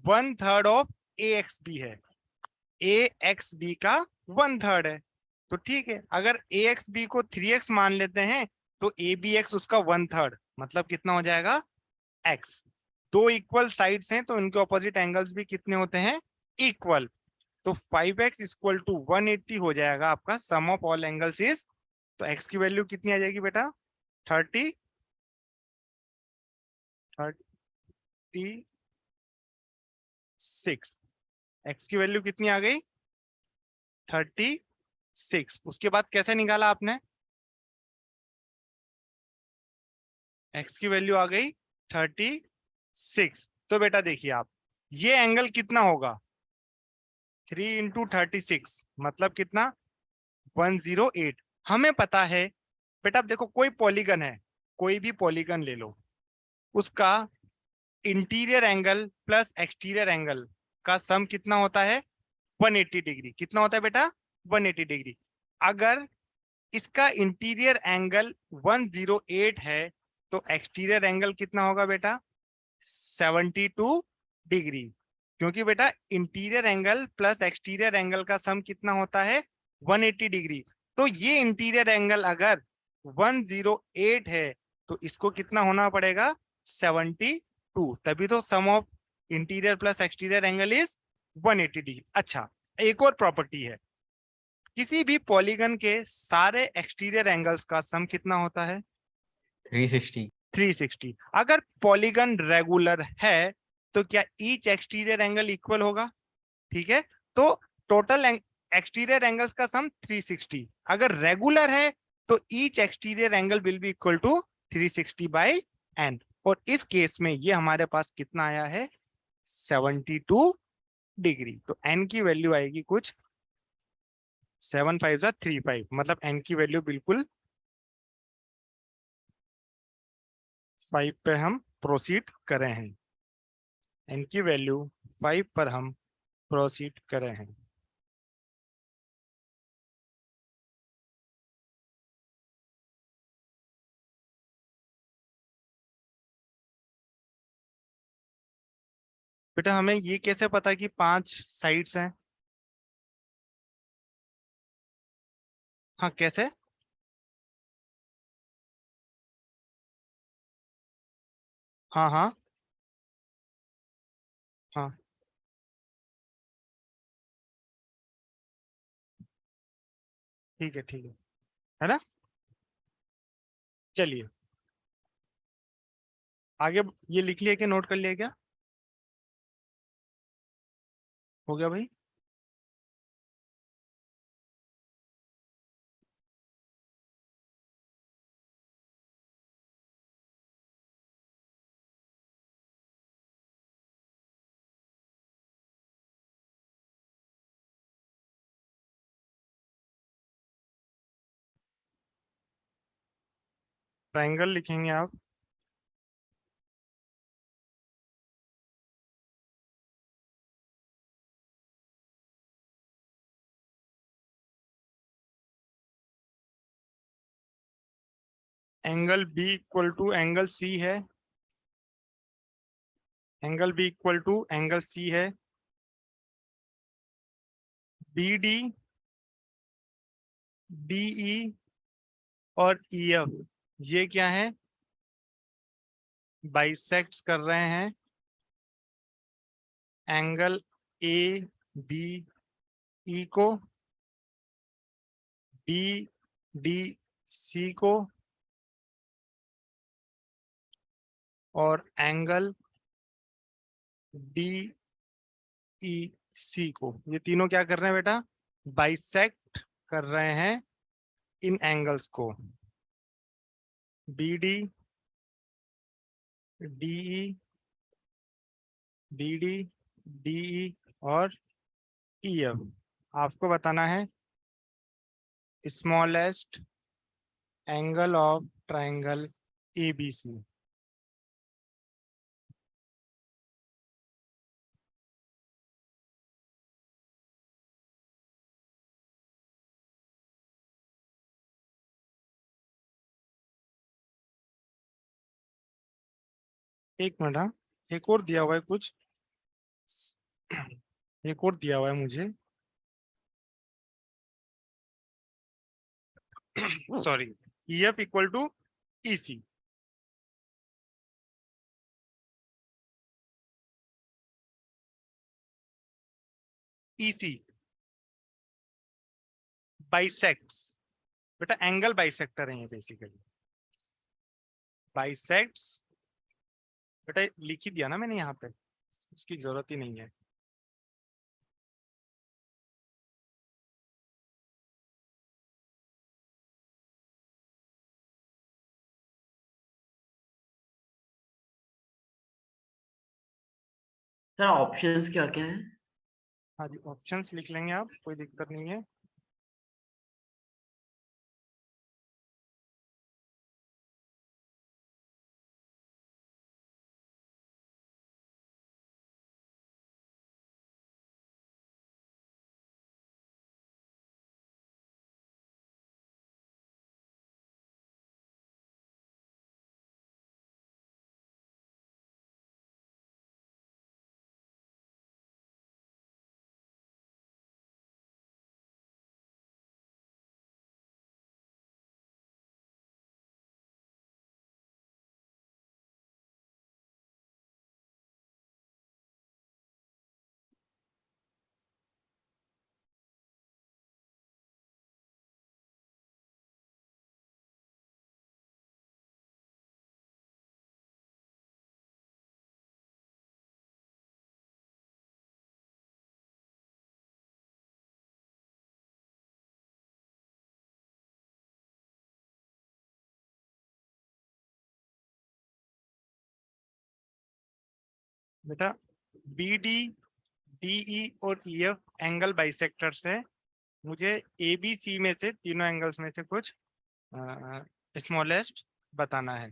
1/3 ऑफ AXB है, AXB का 1/3 है। तो ठीक है, अगर AXB को 3x मान लेते हैं तो ABX उसका 1/3, मतलब कितना हो जाएगा? x। दो इक्वल साइड्स हैं तो इनके ऑपोजिट एंगल्स भी कितने होते हैं? इक्वल। तो 5x इक्वल टू 180 हो जाएगा आपका सम ऑफ ऑल एंगल्स इज। तो x की वैल्यू कितनी आ जाएगी बेटा? 36। x की वैल्यू कितनी आ गई? 36। उसके बाद कैसे निकाला आपने? x की वैल्यू आ गई 36। तो बेटा देखिए आप, ये एंगल कितना होगा? 3 इंटू 36 मतलब कितना? 108। हमें पता है बेटा, अब देखो कोई पॉलीगन है, कोई भी पॉलीगन ले लो, उसका interior angle plus exterior angle का सम कितना होता है? 180 डिग्री। कितना होता है बेटा? 180 डिग्री। अगर इसका इंटीरियर एंगल 108 है तो एक्सटीरियर एंगल कितना होगा बेटा? 72 डिग्री। क्योंकि बेटा interior angle plus exterior angle का सम कितना होता है? 180 डिग्री। तो ये इंटीरियर एंगल अगर 108 है तो इसको कितना होना पड़ेगा? 72। तभी तो sum of interior plus exterior angle is 180 degree. अच्छा, एक और प्रॉपर्टी है, किसी भी पॉलीगन के सारे एक्सटीरियर एंगल्स का सम कितना होता है? 360। 360। अगर पॉलीगन रेगुलर है तो क्या ईच एक्सटीरियर एंगल इक्वल होगा? ठीक है, तो टोटल एक्सटीरियर एंगल्स का सम 360। अगर रेगुलर है तो each exterior angle will be equal to 360 by n। और इस केस में ये हमारे पास कितना आया है? 72 डिग्री। तो n की वैल्यू आएगी कुछ 7 5 जा 3 5, मतलब n की वैल्यू बिल्कुल 5 पे हम प्रोसीड कर रहे हैं। n की वैल्यू 5 पर हम प्रोसीड कर रहे हैं। बेटा हमें ये कैसे पता कि 5 साइड्स हैं? हाँ कैसे? हाँ हाँ हाँ, ठीक है ठीक है ना? चलिए आगे, ये लिख लिया क्या, नोट कर लिया क्या? हो गया भाई? ट्रायंगल लिखेंगे आप। Angle B equal to angle C है, angle B equal to angle C है। बी डी, बीई और ईएफ ये क्या है? बाइसेक्ट्स कर रहे हैं एंगल ए बी ई को, बी डी सी को, और एंगल डी ई सी को। ये तीनों क्या कर रहे हैं बेटा? बाइसेक्ट कर रहे हैं इन एंगल्स को, B D, DE, B D, DE और ईएफ। आपको बताना है smallest angle of triangle ABC. एक मिनट, हाँ एक और दिया हुआ है कुछ, एक और दिया हुआ है मुझे, sorry, EF equal to EC. EC bisects, बेटा एंगल बाइसेक्टर है ये बेसिकली, बाइसेक्ट्स। बेटा लिख ही दिया ना मैंने यहाँ पे, उसकी जरूरत ही नहीं है। सर ऑप्शंस क्या क्या है? हाँ जी, ऑप्शंस लिख लेंगे आप, कोई दिक्कत नहीं है। बेटा बी डी, डीई और ईएफ एंगल बाइसेक्टर्स है, मुझे ए बी सी में से तीनों एंगल्स में से कुछ स्मॉलेस्ट बताना है।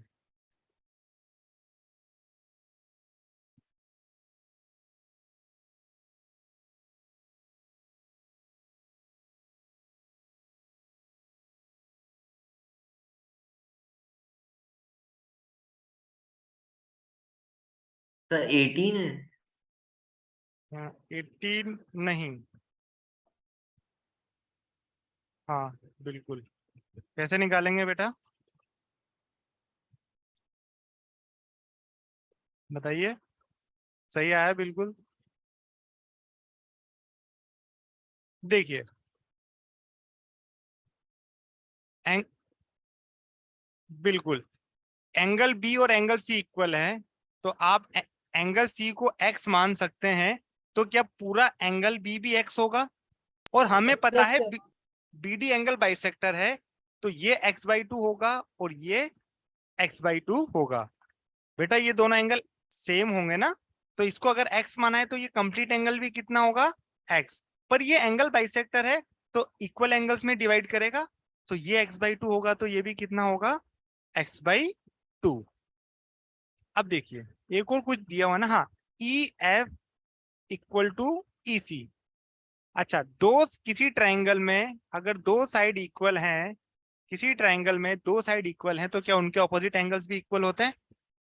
सर 18 है। 18 नहीं। हाँ बिल्कुल। कैसे निकालेंगे बेटा, बताइए। सही आया बिल्कुल। देखिए एंग बिल्कुल एंगल बी और एंगल सी इक्वल है, तो आप एंगल सी को एक्स मान सकते हैं। तो क्या पूरा एंगल बी भी एक्स होगा? और हमें पता Yes, है sir. B D angle bisector है, तो ये x/2 होगा और ये x/2 होगा। बेटा ये दोनों एंगल सेम होंगे ना, तो इसको अगर x माना है तो ये कंप्लीट एंगल भी कितना होगा, x। पर ये एंगल बाइसेक्टर है तो इक्वल एंगल्स में डिवाइड करेगा, तो ये x/2 होगा, तो ये भी कितना होगा, x/2। अब देखिए एक और कुछ दिया हुआ ना, हाँ, EF इक्वल टू EC। अच्छा, दो किसी ट्राइंगल में अगर दो साइड इक्वल हैं, किसी ट्राइंगल में दो साइड इक्वल हैं, तो क्या उनके ऑपोजिट एंगल्स भी इक्वल होते हैं?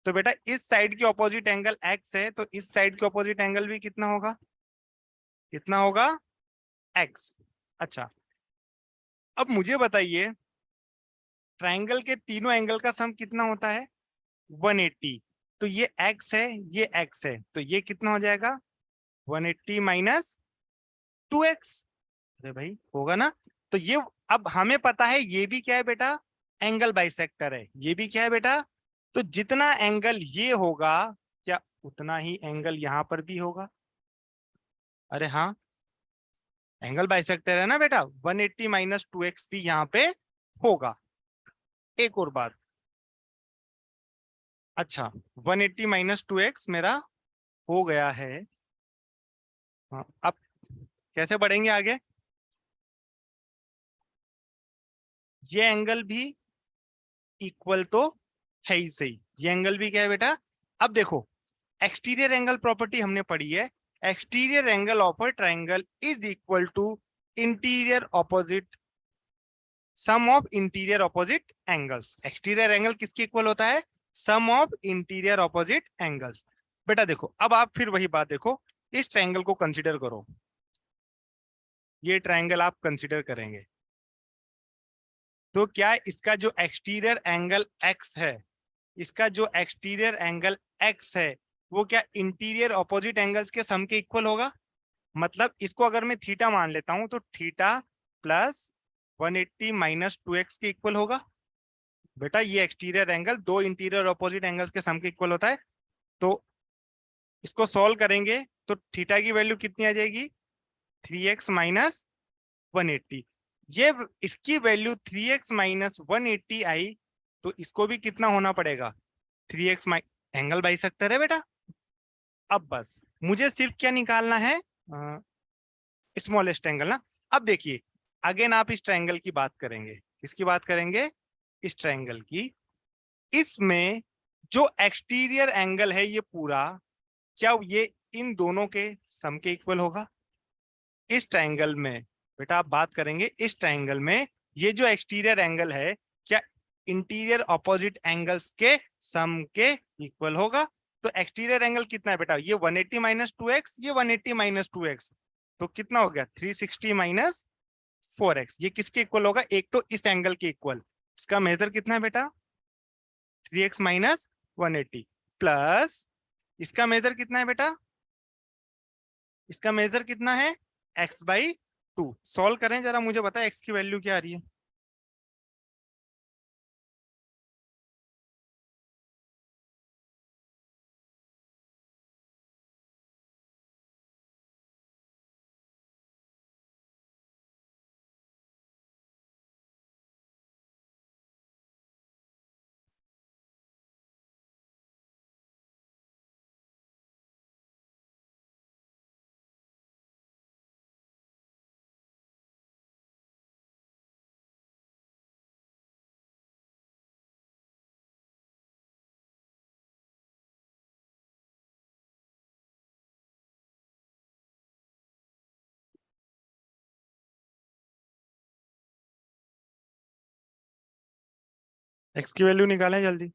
तो बेटा इस साइड की ऑपोजिट एंगल x है, तो इस साइड की ऑपोजिट एंगल भी कितना होगा, कितना होगा, x। अच्छा, अब मुझे बताइए ट्राइंगल के तीनों एंगल का सम कितना होता है, 180। तो ये x है, ये x है, तो ये कितना हो जाएगा, 180 माइनस 2x। अरे भाई होगा ना। तो ये, अब हमें पता है ये भी क्या है बेटा, एंगल बाइसेक्टर है। ये भी क्या है बेटा, तो जितना एंगल ये होगा, क्या उतना ही एंगल यहां पर भी होगा? अरे हाँ, एंगल बाइसेक्टर है ना बेटा, 180 माइनस 2x भी यहाँ पे होगा। एक और बात, अच्छा 180 माइनस 2x मेरा हो गया है। हाँ, अब कैसे बढ़ेंगे आगे? ये एंगल भी इक्वल तो है ही सही, ये एंगल भी क्या है बेटा। अब देखो एक्सटीरियर एंगल प्रॉपर्टी हमने पढ़ी है, exterior angle of a triangle is equal to interior opposite sum of interior opposite angles. Exterior angle किसके इक्वल होता है, sum of interior opposite angles. बेटा देखो अब आप फिर वही बात देखो, इस ट्राइंगल को कंसीडर करो, ये ट्राइंगल आप कंसीडर करेंगे, तो क्या इसका जो एक्सटीरियर एंगल x है, इसका जो एक्सटीरियर एंगल x है, वो क्या इंटीरियर ऑपोजिट एंगल्स के सम के इक्वल होगा? मतलब इसको अगर मैं थीटा मान लेता हूं तो थीटा प्लस 180 माइनस 2x के इक्वल होगा। बेटा ये एक्सटीरियर एंगल दो इंटीरियर ऑपोजिट एंगल्स के सम के इक्वल होता है, तो इसको सॉल्व करेंगे तो थीटा की वैल्यू कितनी आ जाएगी, 3x माइनस 180। ये इसकी वैल्यू 3x माइनस 180 आई, तो इसको भी कितना होना पड़ेगा, 3x एंगल बाइसेक्टर है बेटा। अब बस मुझे सिर्फ क्या निकालना है, स्मॉलेस्ट एंगल ना। अब देखिए अगेन आप इस ट्रायंगल की बात करेंगे, किसकी बात करेंगे, इस ट्रायंगल की। इसमें जो एक्सटीरियर एंगल है ये पूरा, क्या ये इन दोनों के सम के इक्वल होगा? इस ट्रायंगल में बेटा आप बात करेंगे, इस ट्रायंगल में ये जो एक्सटीरियर एंगल है, क्या इंटीरियर ऑपोजिट एंगल्स के सम के इक्वल होगा? तो एक्सटीरियर एंगल कितना है बेटा, ये 180 माइनस 2x, ये 180 माइनस 2x, तो कितना हो गया 360 माइनस 4x। ये किसके इक्वल होगा, एक तो इस एंगल के इक्वल। इसका मेजर कितना है बेटा, 3x माइनस 180 प्लस इसका मेजर कितना है बेटा, इसका मेजर कितना है, x/2। सॉल्व करें जरा, मुझे बता x की वैल्यू क्या आ रही है। एक्स की वैल्यू निकालें जल्दी।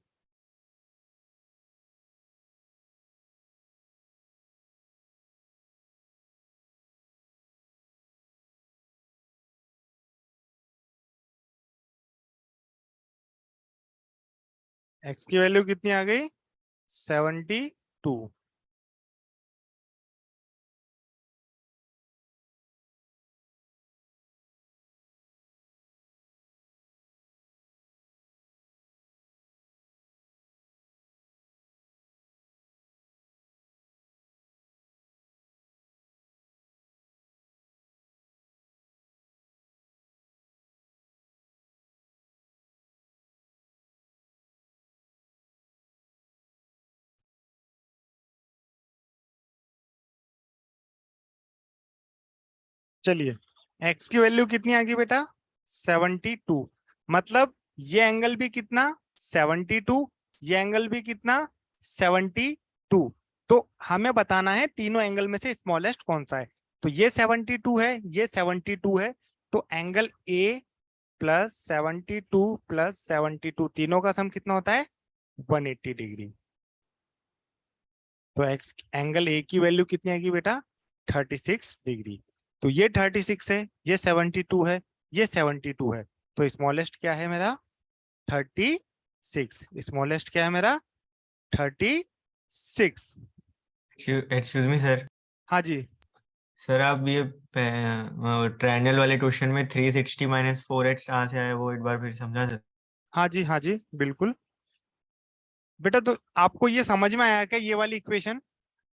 एक्स की वैल्यू कितनी आ गई? 72। चलिए, एक्स की वैल्यू कितनी आ गई बेटा? 72। मतलब ये एंगल भी कितना? 72। ये एंगल भी कितना? 72। तो हमें बताना है तीनों एंगल में से स्मॉलेस्ट कौन सा है। तो ये 72 है, ये 72 है। तो एंगल ए प्लस 72 प्लस 72 तीनों का सम कितना होता है? 180 डिग्री। तो एक्स एंगल ए की वैल्यू कितनी आएगी बेटा? 36 डिग्री। तो ये 36 है, ये 72 है, ये 72 है। तो स्मॉलेस्ट क्या है मेरा? 36। स्मॉलेस्ट क्या है मेरा? 36। Excuse me sir. हाँ जी। सर आप ये ट्रायंगल वाले क्वेश्चन में 360 माइनस 4x कहाँ से आया वो एक बार फिर समझा सर। हाँ जी, हाँ जी, बिल्कुल। बेटा तो आपको ये समझ में आया क्या, ये वाली इक्वेशन?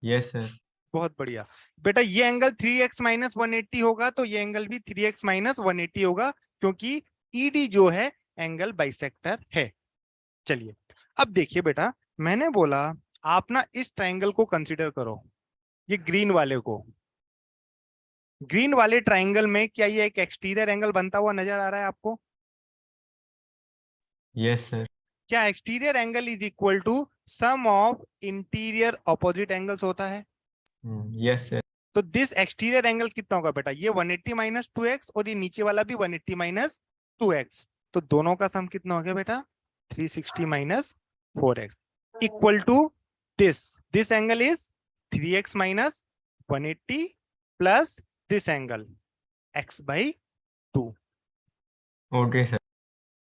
Yes sir. बहुत बढ़िया। बेटा ये एंगल 3x माइनस 180 होगा, तो ये एंगल भी 3x माइनस 180 होगा, क्योंकि ईडी जो है एंगल बाइसेक्टर है। चलिए, अब देखिए बेटा, मैंने बोला आप ना इस ट्रायंगल को कंसीडर करो, ये ग्रीन वाले को। ग्रीन वाले ट्रायंगल में क्या ये एक एक्सटीरियर एंगल बनता हुआ नजर आ रहा है आपको? Yes sir. क्या exterior angle is equal to sum of interior opposite angles होता है? Yes sir. तो दिस एक्सटीरियर एंगल कितना होगा बेटा? ये 180 माइनस 2x और ये नीचे वाला भी 180 माइनस 2x। तो दोनों का सम कितना हो गया बेटा? 360 minus 4x equal to this angle is 3x minus 180 plus this angle x by 2। Okay sir.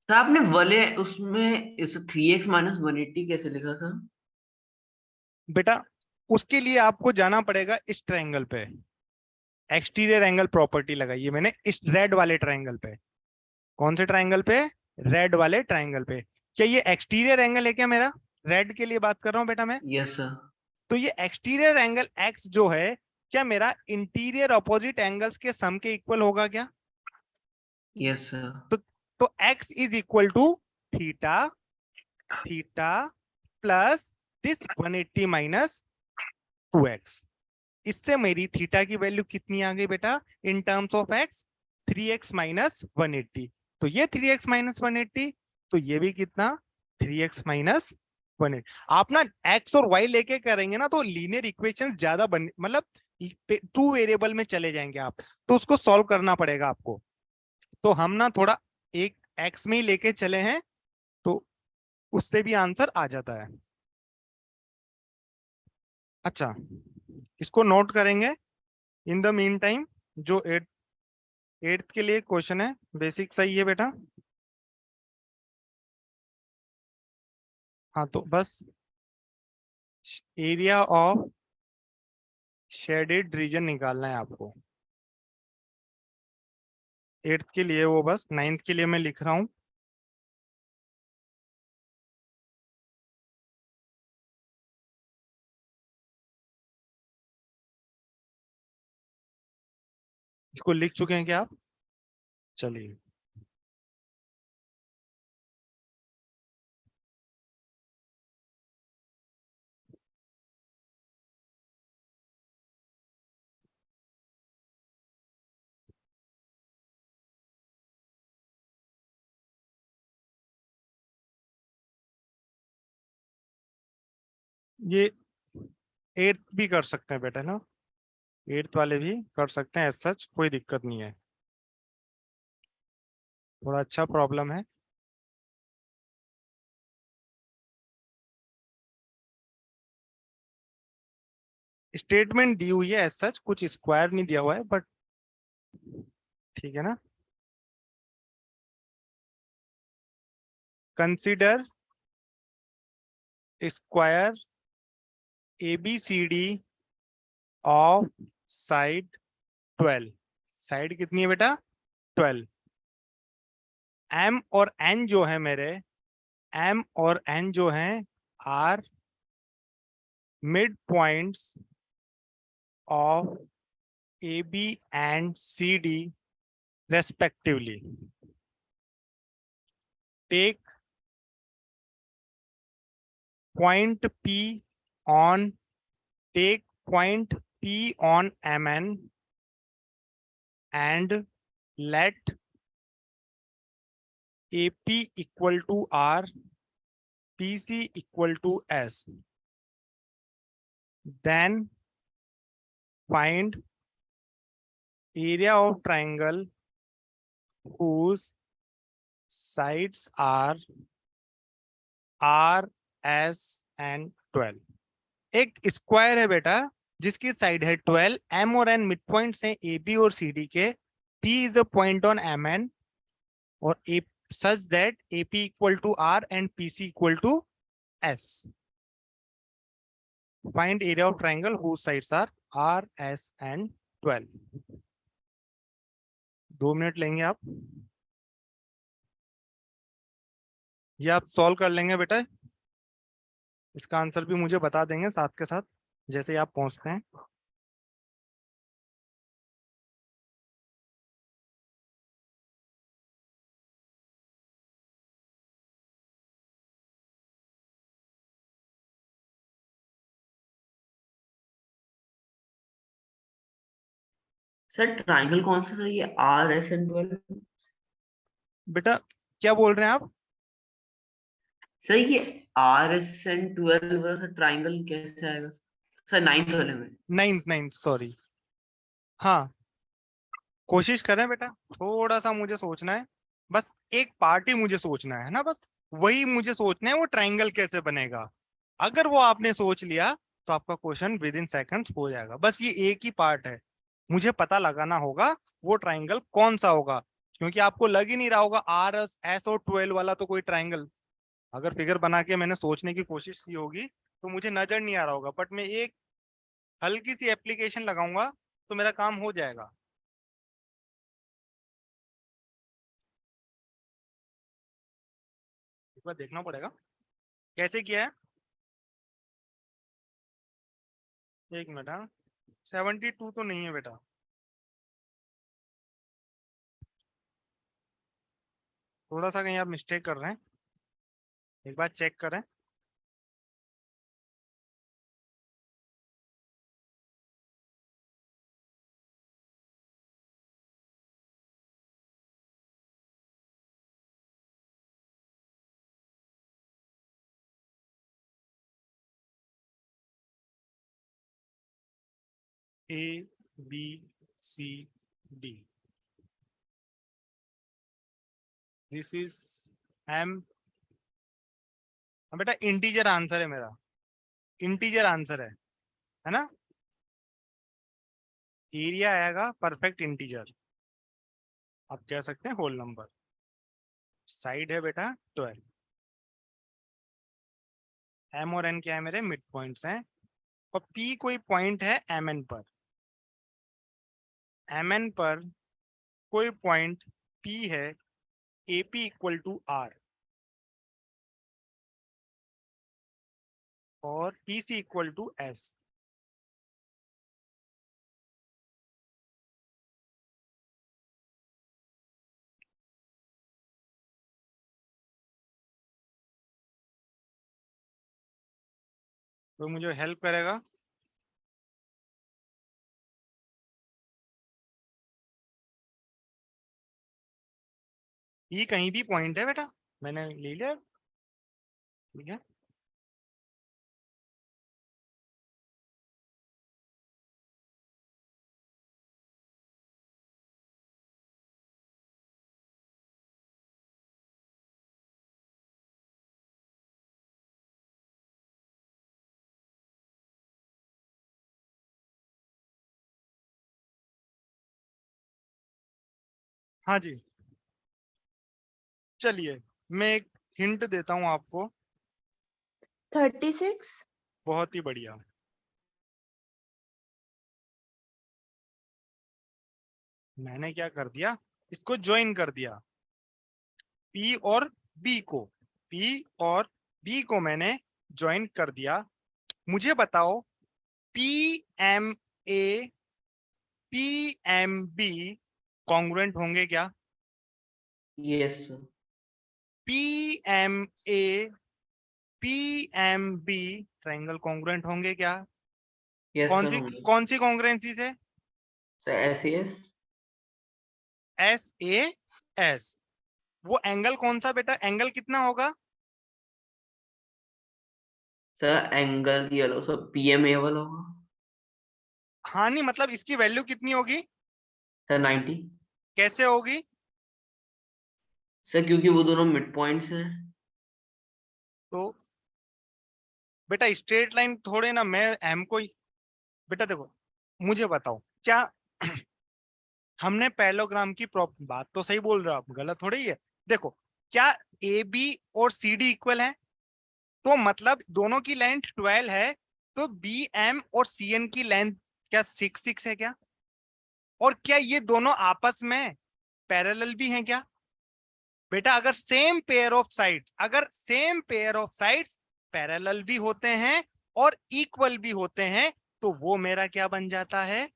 Sir आपने वाले उसमें इस 3x माइनस 180 कैसे लिखा था? बेटा उसके लिए आपको जाना पड़ेगा इस ट्रायंगल पे, एक्सटीरियर एंगल प्रॉपर्टी लगाइए मैंने इस रेड वाले ट्रायंगल पे। कौन से ट्रायंगल पे? रेड वाले ट्रायंगल पे। क्या ये एक्सटीरियर एंगल है क्या मेरा? रेड के लिए बात कर रहा हूं बेटा मैं। Yes sir. तो ये एक्सटीरियर एंगल एक्स जो है, क्या मेरा इंटीरियर अपोजिट एंगल्स के सम के इक्वल होगा क्या? Yes sir. तो x is equal to theta, theta plus this 180 minus 2x। इससे मेरी थीटा की वैल्यू कितनी आ गई बेटा in terms of x? 3x minus 180। तो ये 3x माइनस 180, तो ये भी कितना? 3x minus 180। आप ना x और y लेके करेंगे ना तो लीनियर इक्वेशन ज्यादा बन, मतलब 2 वेरिएबल में चले जाएंगे आप, तो उसको सॉल्व करना पड़ेगा आपको। तो हम ना थोड़ा एक x में ही लेके चले हैं, तो उससे भी आंसर आ जाता है। अच्छा, इसको नोट करेंगे। इन द मीन टाइम जो एट्थ के लिए क्वेश्चन है, बेसिक सही है बेटा। हाँ तो बस एरिया ऑफ शेडेड रीजन निकालना है आपको एट्थ के लिए, वो बस नाइन्थ के लिए मैं लिख रहा हूं। इसको लिख चुके हैं क्या आप? चलिए, ये एट्थ भी कर सकते हैं बेटा ना, एट्थ वाले भी कर सकते हैं, सच कोई दिक्कत नहीं है। थोड़ा अच्छा प्रॉब्लम है। स्टेटमेंट दी हुई है एज सच, कुछ स्क्वायर नहीं दिया हुआ है, बट ठीक है ना। Consider square ABCD of side 12। Side कितनी है बेटा? 12। M और N जो है मेरे, M और N जो हैं are midpoints of AB and CD respectively. Take point P on take point P on MN and let AP equal to R, PC equal to S. Then find area of triangle whose sides are R, S and 12. एक स्क्वायर है बेटा जिसकी साइड है 12, M और N मिड पॉइंट्स हैं AB और CD के, P is a point on MN और A such that AP equal to R and PC equal to S. Find area of triangle whose sides are R, S and 12. 2 minute लेंगे आप, ये आप सॉल्व कर लेंगे बेटा। इसका आंसर भी मुझे बता देंगे साथ के साथ जैसे ही आप पहुंचते हैं। सर ट्राइंगल कौन सा था ये, RSN12? बेटा क्या बोल रहे हैं आप? सर ये RSN12 वाला सा ट्राइंगल कैसे आएगा सर 9th वाले में? नाइन्थ सॉरी, हाँ कोशिश करें बेटा, थोड़ा सा मुझे सोचना है, बस एक पार्ट ही मुझे सोचना है ना, बस वही मुझे सोचना है वो ट्राइंगल कैसे बनेगा। अगर वो आपने सोच लिया तो आपका क्वेश्चन विद इन सेकंड्स हो जाएगा। बस ये एक ही पार्ट है, मुझे पता लगाना होगा वो ट्राइंगल कौन सा होगा, क्योंकि आपको लग ही नहीं रहा होगा RS और 12 वाला तो कोई ट्राइंगल, अगर फिगर बना के मैंने सोचने की कोशिश की होगी तो मुझे नजर नहीं आ रहा होगा, बट मैं एक हल्की सी एप्लीकेशन लगाऊंगा तो मेरा काम हो जाएगा। एक बार देखना पड़ेगा कैसे किया है। एक मिनट, हाँ 72 तो नहीं है बेटा, थोड़ा सा कहीं आप मिस्टेक कर रहे हैं, एक बार चेक करें। ABCD, this is M। बेटा इंटीजर आंसर है मेरा, इंटीजर आंसर है ना। एरिया आएगा परफेक्ट इंटीजर, आप कह सकते हैं होल नंबर। साइड है बेटा 12, M और N क्या है मेरे मिड पॉइंट्स हैं, और P कोई पॉइंट है MN पर, MN पर कोई पॉइंट P है, AP इक्वल टू R और PC इक्वल टू S। तो मुझे हेल्प करेगा? P कहीं भी पॉइंट है बेटा, मैंने ले लिया, ठीक है। हाँ जी, चलिए मैं एक हिंट देता हूं आपको। 36। बहुत ही बढ़िया। मैंने क्या कर दिया, इसको ज्वाइन कर दिया, P और B को, P और B को मैंने ज्वाइन कर दिया। मुझे बताओ PMA PMB कॉन्ग्रुएंट होंगे क्या? Yes sir. PMA PMB triangle congruent होंगे क्या? यस कौन सर सी होंगे। कौन सी कॉन्ग्रुएंसी से? Sir S SAS। वो एंगल कौन सा बेटा, एंगल कितना होगा? सर एंगल ये लो सर, PMA वाला होगा हाँ नहीं, मतलब इसकी वैल्यू कितनी होगी, सर 90। कैसे होगी? सर क्योंकि वो दोनों मिड पॉइंट्स हैं। तो बेटा स्ट्रेट लाइन थोड़े ना, मैं एम को बेटा देखो, मुझे बताओ क्या हमने पैरेललोग्राम की बात तो सही बोल रहे हो आप, गलत थोड़ी ही है। देखो क्या AB और CD इक्वल है, तो मतलब दोनों की लेंथ 12 है, तो BM और CN की लेंथ क्या 6 है क्या? और क्या ये दोनों आपस में पैरेलल भी हैं क्या? बेटा अगर सेम पेयर ऑफ साइड्स, अगर same pair of sides parallel भी होते हैं और इक्वल भी होते हैं, तो वो मेरा क्या बन जाता है,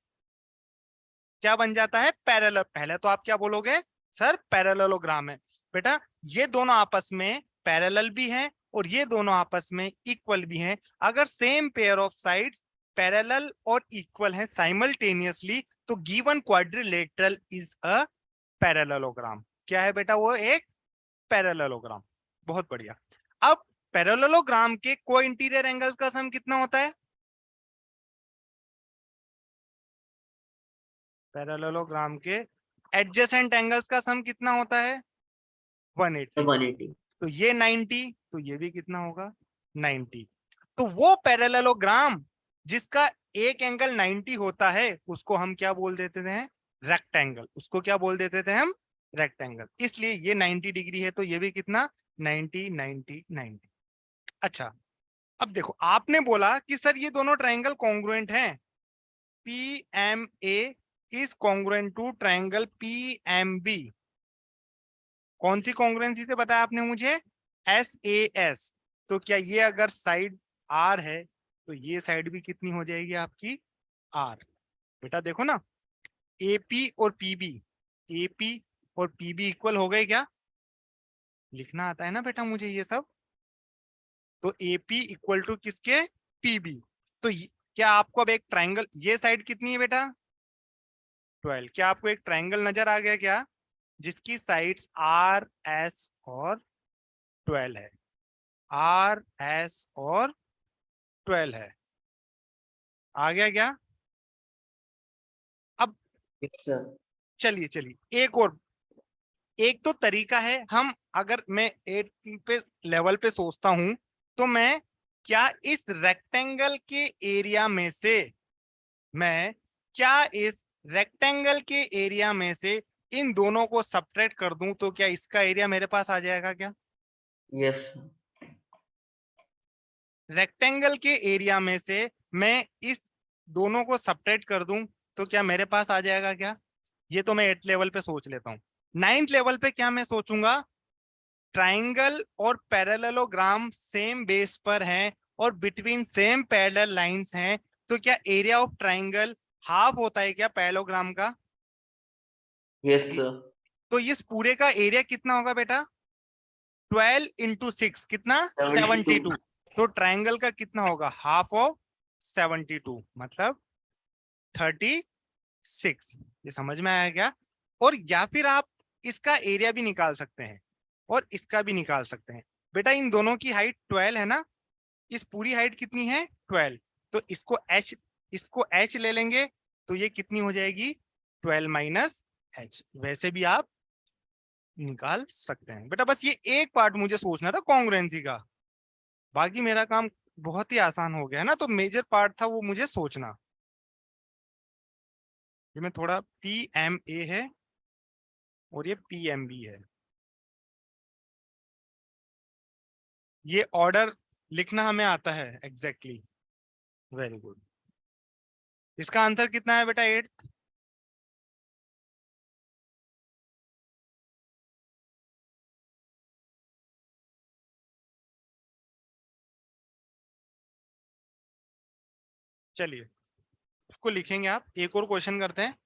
क्या बन जाता है, पैरेलल। पहले तो आप क्या बोलोगे, सर पैरेललोग्राम है। बेटा ये दोनों आपस में पैरेलल भी हैं और ये दोनों आपस में इक्वल भी हैं। अगर same pair of sides parallel और इक्वल हैं साइमल्टेनियसली, तो given quadrilateral is a parallelogram. क्या है बेटा, वो एक पैरेललोग्राम। बहुत बढ़िया। अब पैरेललोग्राम के को इंटीरियर एंगल्स का सम कितना होता है? पैरेललोग्राम के एडजेसेंट एंगल्स का सम कितना होता है? 180। 180। तो ये 90, तो ये भी कितना होगा, 90। तो वो पैरेललोग्राम जिसका एक एंगल 90 होता है उसको हम क्या बोल देते थे, रेक्टेंगल। उसको क्या बोल देते थे हम, रेक्टेंगल। इसलिए ये 90 डिग्री है, तो ये भी कितना, 90 90 90। अच्छा, अब देखो आपने बोला कि सर ये दोनों ट्रायंगल कॉन्ग्रुएंट हैं, PMA is congruent to triangle PMB। कौन सी कॉन्ग्रुएंसी से बताया आपने मुझे, SAS। तो क्या ये अगर साइड R है, तो ये साइड भी कितनी हो जाएगी आपकी, R। बेटा देखो ना, AP और PB, AP और PB इक्वल हो गए क्या? लिखना आता है ना बेटा मुझे ये सब। तो AP इक्वल टू किसके, PB। तो क्या आपको अब एक ट्रायंगल, ये साइड कितनी है बेटा, 12। क्या आपको एक ट्रायंगल नजर आ गया क्या, जिसकी साइड्स RS और 12 है, RS और 12 है, आ गया क्या? अब यस सर। चलिए चलिए एक और, एक तो तरीका है, हम अगर मैं 8 पे लेवल पे सोचता हूं, तो मैं क्या इस रेक्टेंगल के एरिया में से, मैं क्या इस रेक्टेंगल के एरिया में से इन दोनों को सब्ट्रैक्ट कर दूं, तो क्या इसका एरिया मेरे पास आ जाएगा क्या? यस रेक्टेंगल के एरिया में से मैं इस दोनों को सब्ट्रैक्ट कर दूं, तो क्या मेरे पास आ जाएगा क्या? ये तो मैं 8th लेवल पे सोच लेता हूँ। 9th लेवल पे क्या मैं सोचूंगा, ट्राइंगल और पैरेललोग्राम सेम बेस पर हैं और बिटवीन सेम पैरेलल लाइंस हैं, तो क्या एरिया ऑफ ट्राइंगल हाफ होता है क्या पैरेललोग्राम का? Yes sir. तो इस पूरे का एरिया कितना होगा बेटा, 12 इंटू 6 कितना, 72। तो ट्राइंगल का कितना होगा, हाफ ऑफ 72 मतलब 36। ये समझ में आया क्या? और या फिर आप इसका एरिया भी निकाल सकते हैं और इसका भी निकाल सकते हैं। बेटा इन दोनों की हाइट 12 है ना, इस पूरी हाइट कितनी है, 12। तो इसको h ले लेंगे, तो ये कितनी हो जाएगी, 12 माइनस h। वैसे भी आप निकाल सकते हैं। बेटा बस ये एक पार्ट मुझे सोचना था कॉन्ग्रुएंसी का, बाकी मेरा काम बहुत ही आसान हो गया है ना। तो मेजर पार्ट था वो मुझे सोचना। ये मैं थोड़ा PMA है, और ये PMB है। ये ऑर्डर लिखना हमें आता है एग्जैक्टली। Very good. इसका आंसर कितना है बेटा? 8th। चलिए इसको लिखेंगे आप। एक और क्वेश्चन करते हैं।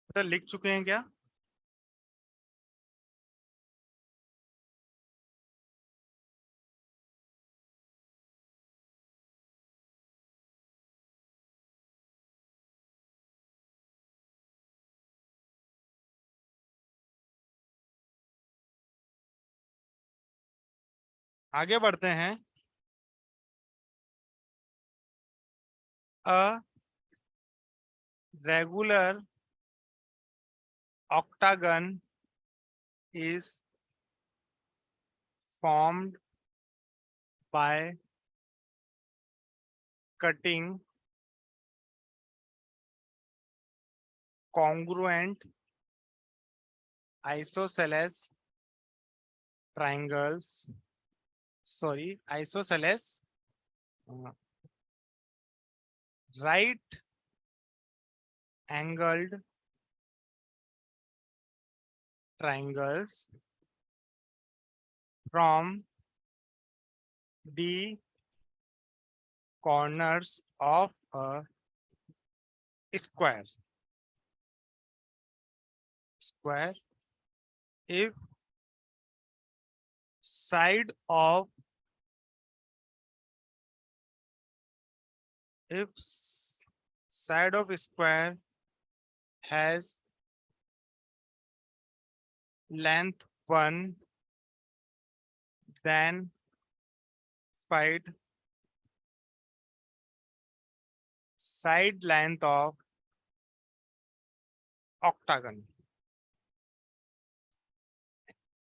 बेटा लिख चुके हैं क्या? आगे बढ़ते हैं। A regular octagon is formed by cutting congruent isosceles triangles, sorry, isosceles right angled triangles from the corners of a square if side of square has length 1, then side length of octagon।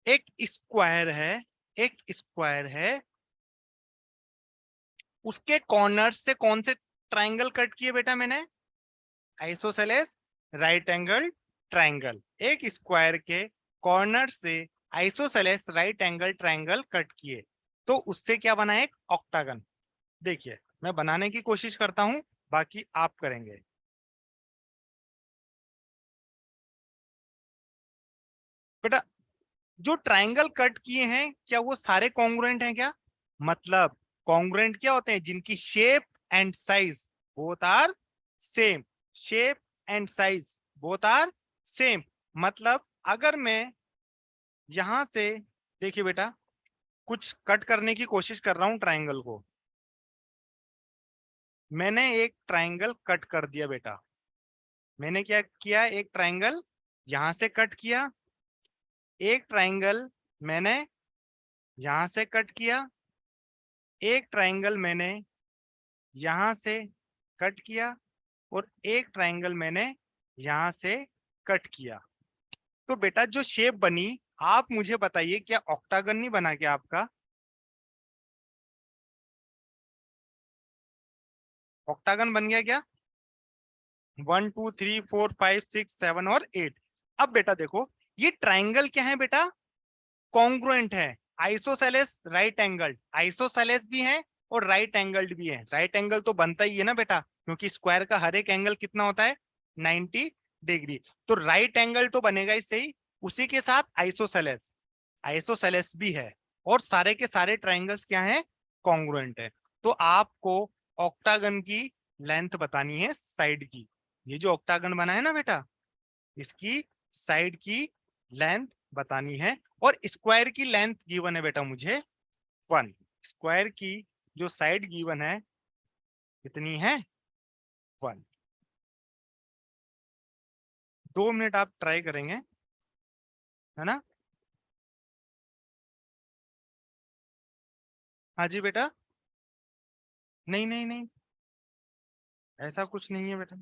एक स्क्वायर है, उसके कॉर्नर से कौन से ट्राइंगल कट किए बेटा मैंने? Isosceles right angle triangle. एक स्क्वायर के कॉर्नर से isosceles right angle triangle cut किए, तो उससे क्या बना? एक ऑक्टागन। देखिए मैं बनाने की कोशिश करता हूं, बाकी आप करेंगे। बेटा जो ट्राइंगल कट किए हैं क्या वो सारे कॉन्ग्रुएंट हैं क्या? मतलब कॉन्ग्रुएंट क्या होते हैं? जिनकी shape and size both are same. Shape and size both are same. मतलब अगर मैं यहां से, देखिए बेटा, कुछ कट करने की कोशिश कर रहा हूं ट्राइंगल को, मैंने एक ट्राइंगल कट कर दिया बेटा। मैंने क्या किया? एक ट्राइंगल यहां से कट किया, एक ट्राइंगल मैंने यहां से कट किया, एक ट्राइंगल मैंने यहां से कट किया, और एक ट्राइंगल मैंने यहां से कट किया। तो बेटा जो शेप बनी, आप मुझे बताइए क्या ऑक्टागन नहीं बना क्या आपका? ऑक्टागन बन गया क्या? 1 2 3 4 5 6 7 और 8। अब बेटा देखो ये ट्राइंगल क्या है बेटा? कॉन्ग्रुएंट है। आइसोसेलेस राइट एंगल्ड, आइसोसेलेस भी है और राइट एंगल्ड भी है। राइट एंगल तो बनता ही है ना बेटा, क्योंकि स्क्वायर का हर एक एंगल कितना होता है? 90 डिग्री। तो राइट एंगल तो बनेगा इससे ही। उसी के साथ आइसोसेलेस, आइसोसेलेस भी है, और सारे के सारे ट्राइंगल्स क्या हैं? कॉन्ग्रुएंट है। तो आपको ऑक्टागन की लेंथ बतानी है साइड की। ये जो ऑक्टागन बना है ना बेटा, इसकी साइड की लेंथ बतानी है। और स्क्वायर की लेंथ गिवन है बेटा मुझे 1। स्क्वायर की जो साइड गिवन है कितनी है? 1। 2 मिनट आप ट्राई करेंगे, है ना? हाँ जी बेटा। नहीं नहीं नहीं, ऐसा कुछ नहीं है बेटा।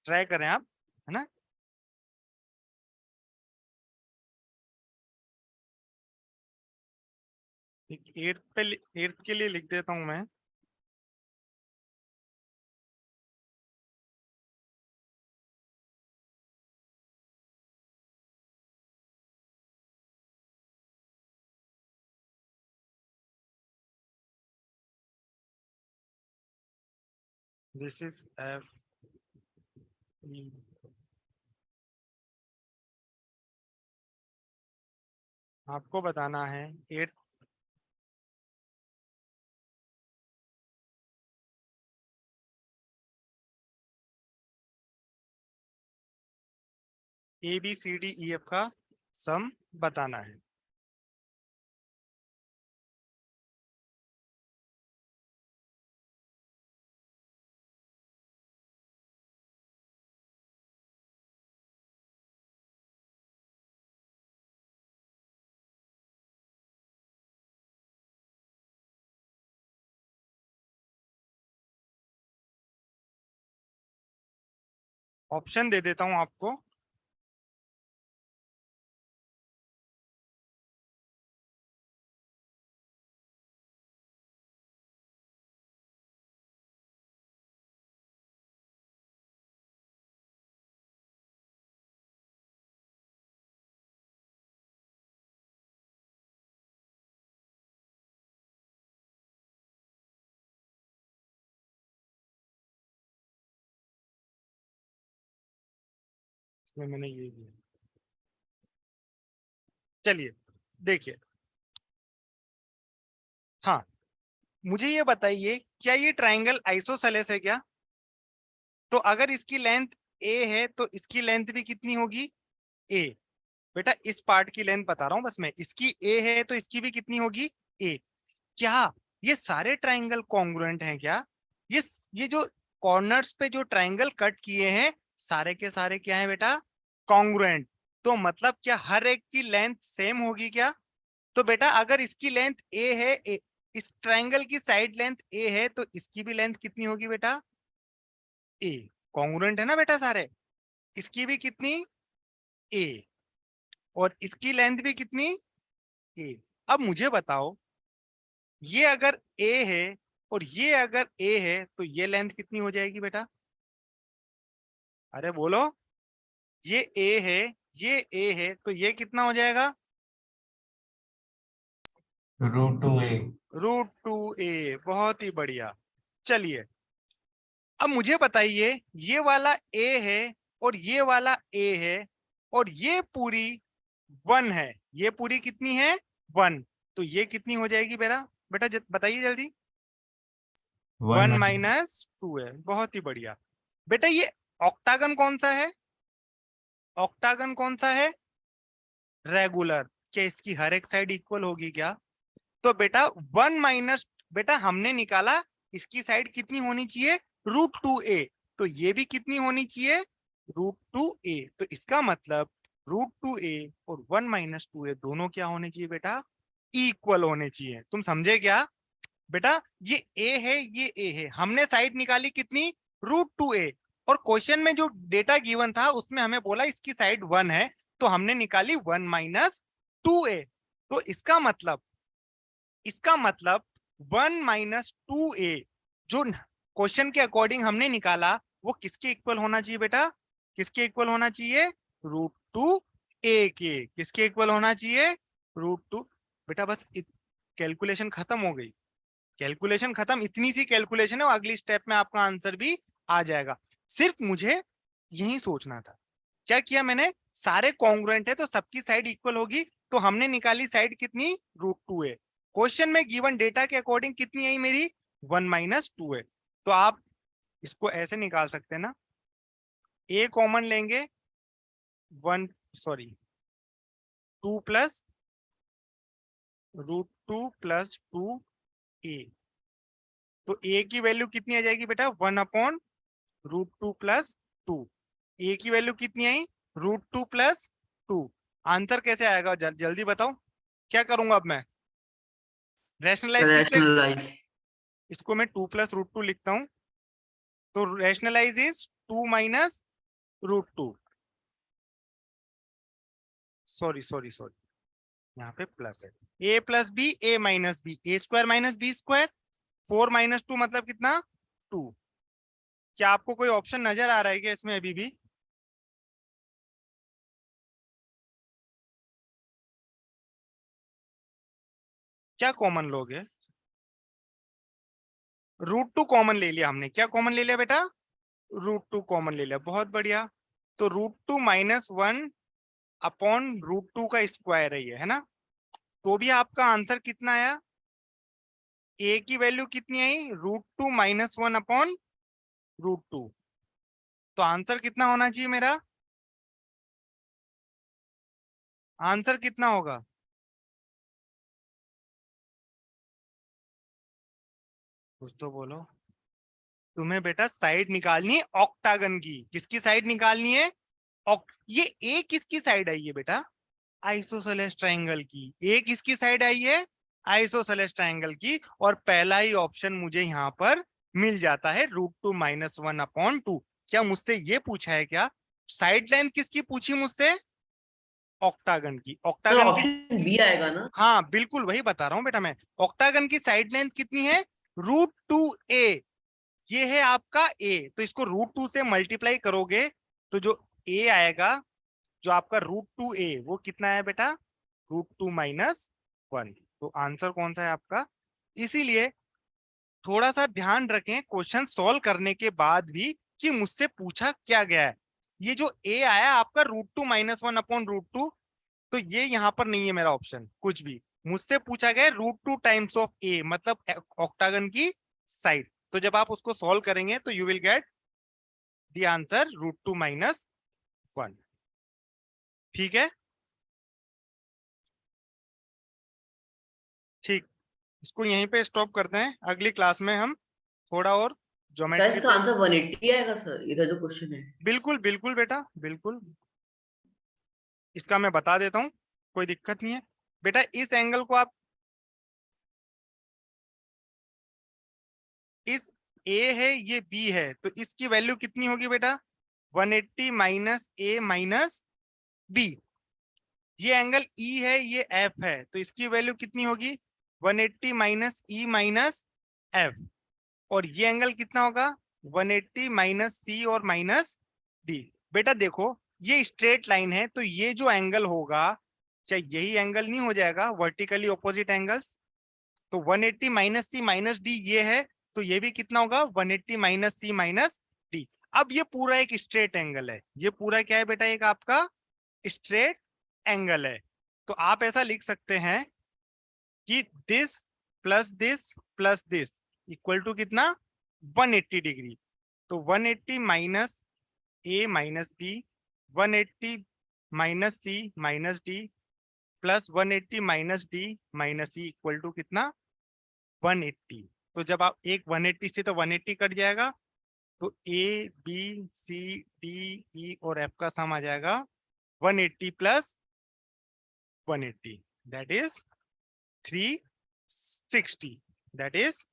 ट्राई करें आप, है ना। एट्थ के लिए लिख देता हूं मैं। दिस इज एफ ई, आपको बताना है एट्थ ABCDEF का सम बताना है। ऑप्शन दे देता हूं आपको। इसमें मैंने ये दिया। चलिए देखिए, हाँ मुझे ये बताइए क्या ये ट्राइंगल आइसोसेलेस है क्या? तो अगर इसकी लेंथ ए है तो इसकी लेंथ भी कितनी होगी? ए। बेटा इस पार्ट की लेंथ बता रहा हूं बस मैं, इसकी ए है तो इसकी भी कितनी होगी? ए। क्या ये सारे ट्राइंगल कॉन्ग्रुएंट हैं क्या? ये जो कॉर्नर्स पे जो ट्राइंगल कट किए हैं सारे के सारे क्या है बेटा? कॉन्ग्रुएंट। तो मतलब क्या हर एक की लेंथ सेम होगी क्या? तो बेटा अगर इसकी लेंथ ए है, इस ट्राइंगल की साइड लेंथ ए है तो इसकी भी लेंथ कितनी होगी बेटा? ए। कॉन्ग्रुएंट है ना बेटा सारे। इसकी भी कितनी? ए। और इसकी लेंथ भी कितनी? ए। अब मुझे बताओ ये अगर ए है और ये अगर ए है तो ये लेंथ कितनी हो जाएगी बेटा? अरे बोलो। ये ए है, ये ए है तो ये कितना हो जाएगा? √2a। √2a। बहुत ही बढ़िया। चलिए अब मुझे बताइए ये वाला ए है और ये वाला ए है और ये पूरी 1 है, ये पूरी कितनी है? 1। तो ये कितनी हो जाएगी बेटा? बेटा बताइए जल्दी। 1 -2 है। बहुत ही बढ़िया। बेटा ये ऑक्टागन कौन सा है? ऑक्टागन कौन सा है? रेगुलर। क्या इसकी हर एक साइड इक्वल होगी क्या? तो बेटा 1 माइनस, बेटा हमने निकाला इसकी साइड कितनी होनी चाहिए? √2a। तो ये भी कितनी होनी चाहिए? √2a। तो इसका मतलब √2a और 1 - 2a दोनों क्या होने चाहिए बेटा? इक्वल होने चाहिए। तुम समझे क्या बेटा? ये a है, ये a है, हमने साइड निकाली कितनी? √2a। और क्वेश्चन में जो डेटा गिवन था उसमें हमें बोला इसकी साइड 1 है तो हमने निकाली 1 - 2a। तो इसका मतलब 1 - 2a जो क्वेश्चन के अकॉर्डिंग हमने निकाला वो किसके इक्वल होना चाहिए बेटा? किसके इक्वल होना चाहिए? √2a के। किसके इक्वल होना चाहिए? √2। बेटा बस कैलकुलेशन खत्म हो गई। कैलकुलेशन खत्म, इतनी सी कैलकुलेशन है, अगली स्टेप में आपका आंसर भी आ जाएगा। सिर्फ मुझे यही सोचना था। क्या किया मैंने? सारे कॉन्ग्रुएंट है तो सबकी साइड इक्वल होगी तो हमने निकाली साइड कितनी? √2a। क्वेश्चन में गिवन डेटा के अकॉर्डिंग कितनी आई मेरी? 1 - 2a। तो आप इसको ऐसे निकाल सकते हैं ना, a कॉमन लेंगे 2 प्लस √2 + 2a। तो a की वैल्यू कितनी आ जाएगी बेटा? 1/√2 + 2। a की वैल्यू कितनी आई? √2 + 2। आंसर कैसे आएगा? जल्दी बताओ। क्या करूंगा अब मैं? रैशनलाइज किससे? रैशनलाइज। इसको मैं 2 + √2 लिखता हूं। तो rationalise is 2 - √2, sorry sorry sorry, यहाँ पे प्लस है, a plus b, a minus b, a square minus b square, 4 minus 2 मतलब कितना 2। क्या आपको कोई ऑप्शन नजर आ रहा है क्या इसमें अभी भी? क्या कॉमन लोगे? √2 कॉमन ले लिया हमने, क्या कॉमन ले लिया बेटा? √2 कॉमन ले लिया, बहुत बढ़िया। तो √2 माइनस 1 अपॉन √2 का स्क्वायर है ये, है ना? तो भी आपका आंसर कितना आया? a की वैल्यू कितनी आई? √2 माइनस 1 अपॉन √2। तो आंसर कितना होना चाहिए मेरा? आंसर कितना होगा? कुछ तो बोलो। तुम्हें बेटा साइड निकालनी है ऑक्टागन की। किसकी साइड निकालनी है? ये ए किसकी साइड आई है बेटा? आइसोसेलेस ट्रायंगल की। ए किसकी साइड आई है? आइसोसेलेस ट्रायंगल की। और पहला ही ऑप्शन मुझे यहाँ पर मिल जाता है, √2 माइनस 1 अपॉन 2। क्या मुझसे ये पूछा है क्या? साइड लेंथ किसकी पूछी मुझसे? ऑक्टागन की। सर ऑक्टागन की, ऑप्शन बी आएगा ना? हाँ बिल्कुल वही बता रहा हूँ बेटा मैं। ऑक्टागन की साइड लेंथ कितनी है? √2a। ये है आपका a, तो इसको √2 से मल्टीप्लाई करोगे तो जो a आएगा, जो आपका √2a, वो कितना है बेटा? √2 माइनस 1। तो आंसर कौन सा है आपका? इसीलिए थोड़ा सा ध्यान रखें क्वेश्चन सॉल्व करने के बाद भी कि मुझसे पूछा क्या गया है। ये जो a आया आपका √2 माइनस 1 अपॉन √2, तो ये यहाँ पर नहीं है मेरा ऑप्शन कुछ भी। मुझसे पूछा गया √2 टाइम्स ऑफ a, मतलब ऑक्टागन की साइड। तो जब आप उसको सॉल्व करेंगे तो you will get the answer √2 minus 1। ठीक है, ठीक। इसको यहीं पे स्टॉप करते हैं, अगली क्लास में हम थोड़ा और सर ज्योमेट्री इसका पे। आंसर 180 आएगा सर, इधर जो क्वेश्चन है? बिल्कुल बिल्कुल बेटा, बिल्कुल। इसका मैं बता देता हूँ, कोई दिक्कत नहीं है बेटा। इस एंगल को आप, इस a है ये b है, तो इसकी वैल्यू कितनी होगी बेटा? 180 माइनस a माइनस b। ये एंगल E है, ये F है, तो इसकी वैल्यू कितनी होगी? 180 माइनस E माइनस F। और ये एंगल कितना होगा? 180 माइनस C और माइनस D। बेटा देखो ये स्ट्रेट लाइन है, तो ये जो एंगल होगा, क्या यही एंगल नहीं हो जाएगा वर्टिकली ऑपोजिट एंगल्स? तो 180 माइनस C माइनस D ये है, तो ये भी कितना होगा? 180 माइनस C माइनस D। अब ये पूरा एक स्ट्रेट एंगल है, ये पूरा क्या है बेटा? एक आपका स्ट्रेट एंगल है। तो आप ऐसा लिख सकते हैं कि this plus this equal to कितना? 180 डिग्री। तो 180 minus a minus b, 180 minus c minus d, plus 180 minus d minus c equal to कितना? 180। तो जब आप एक 180 से तो 180 कट जाएगा, तो a b c d e और f का सम आ जाएगा 180 plus 180, that is 360, that is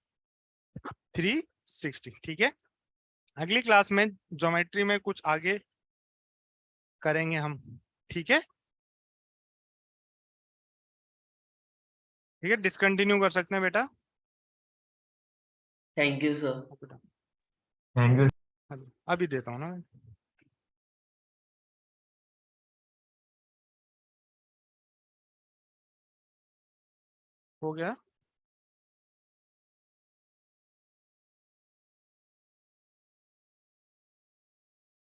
360। ठीक है, अगली क्लास में ज्योमेट्री में कुछ आगे करेंगे हम। ठीक है, ठीक है, डिसकंटिन्यू कर सकते हैं बेटा। Thank you sir. Thank you. अभी देता हूँ ना। हो गया।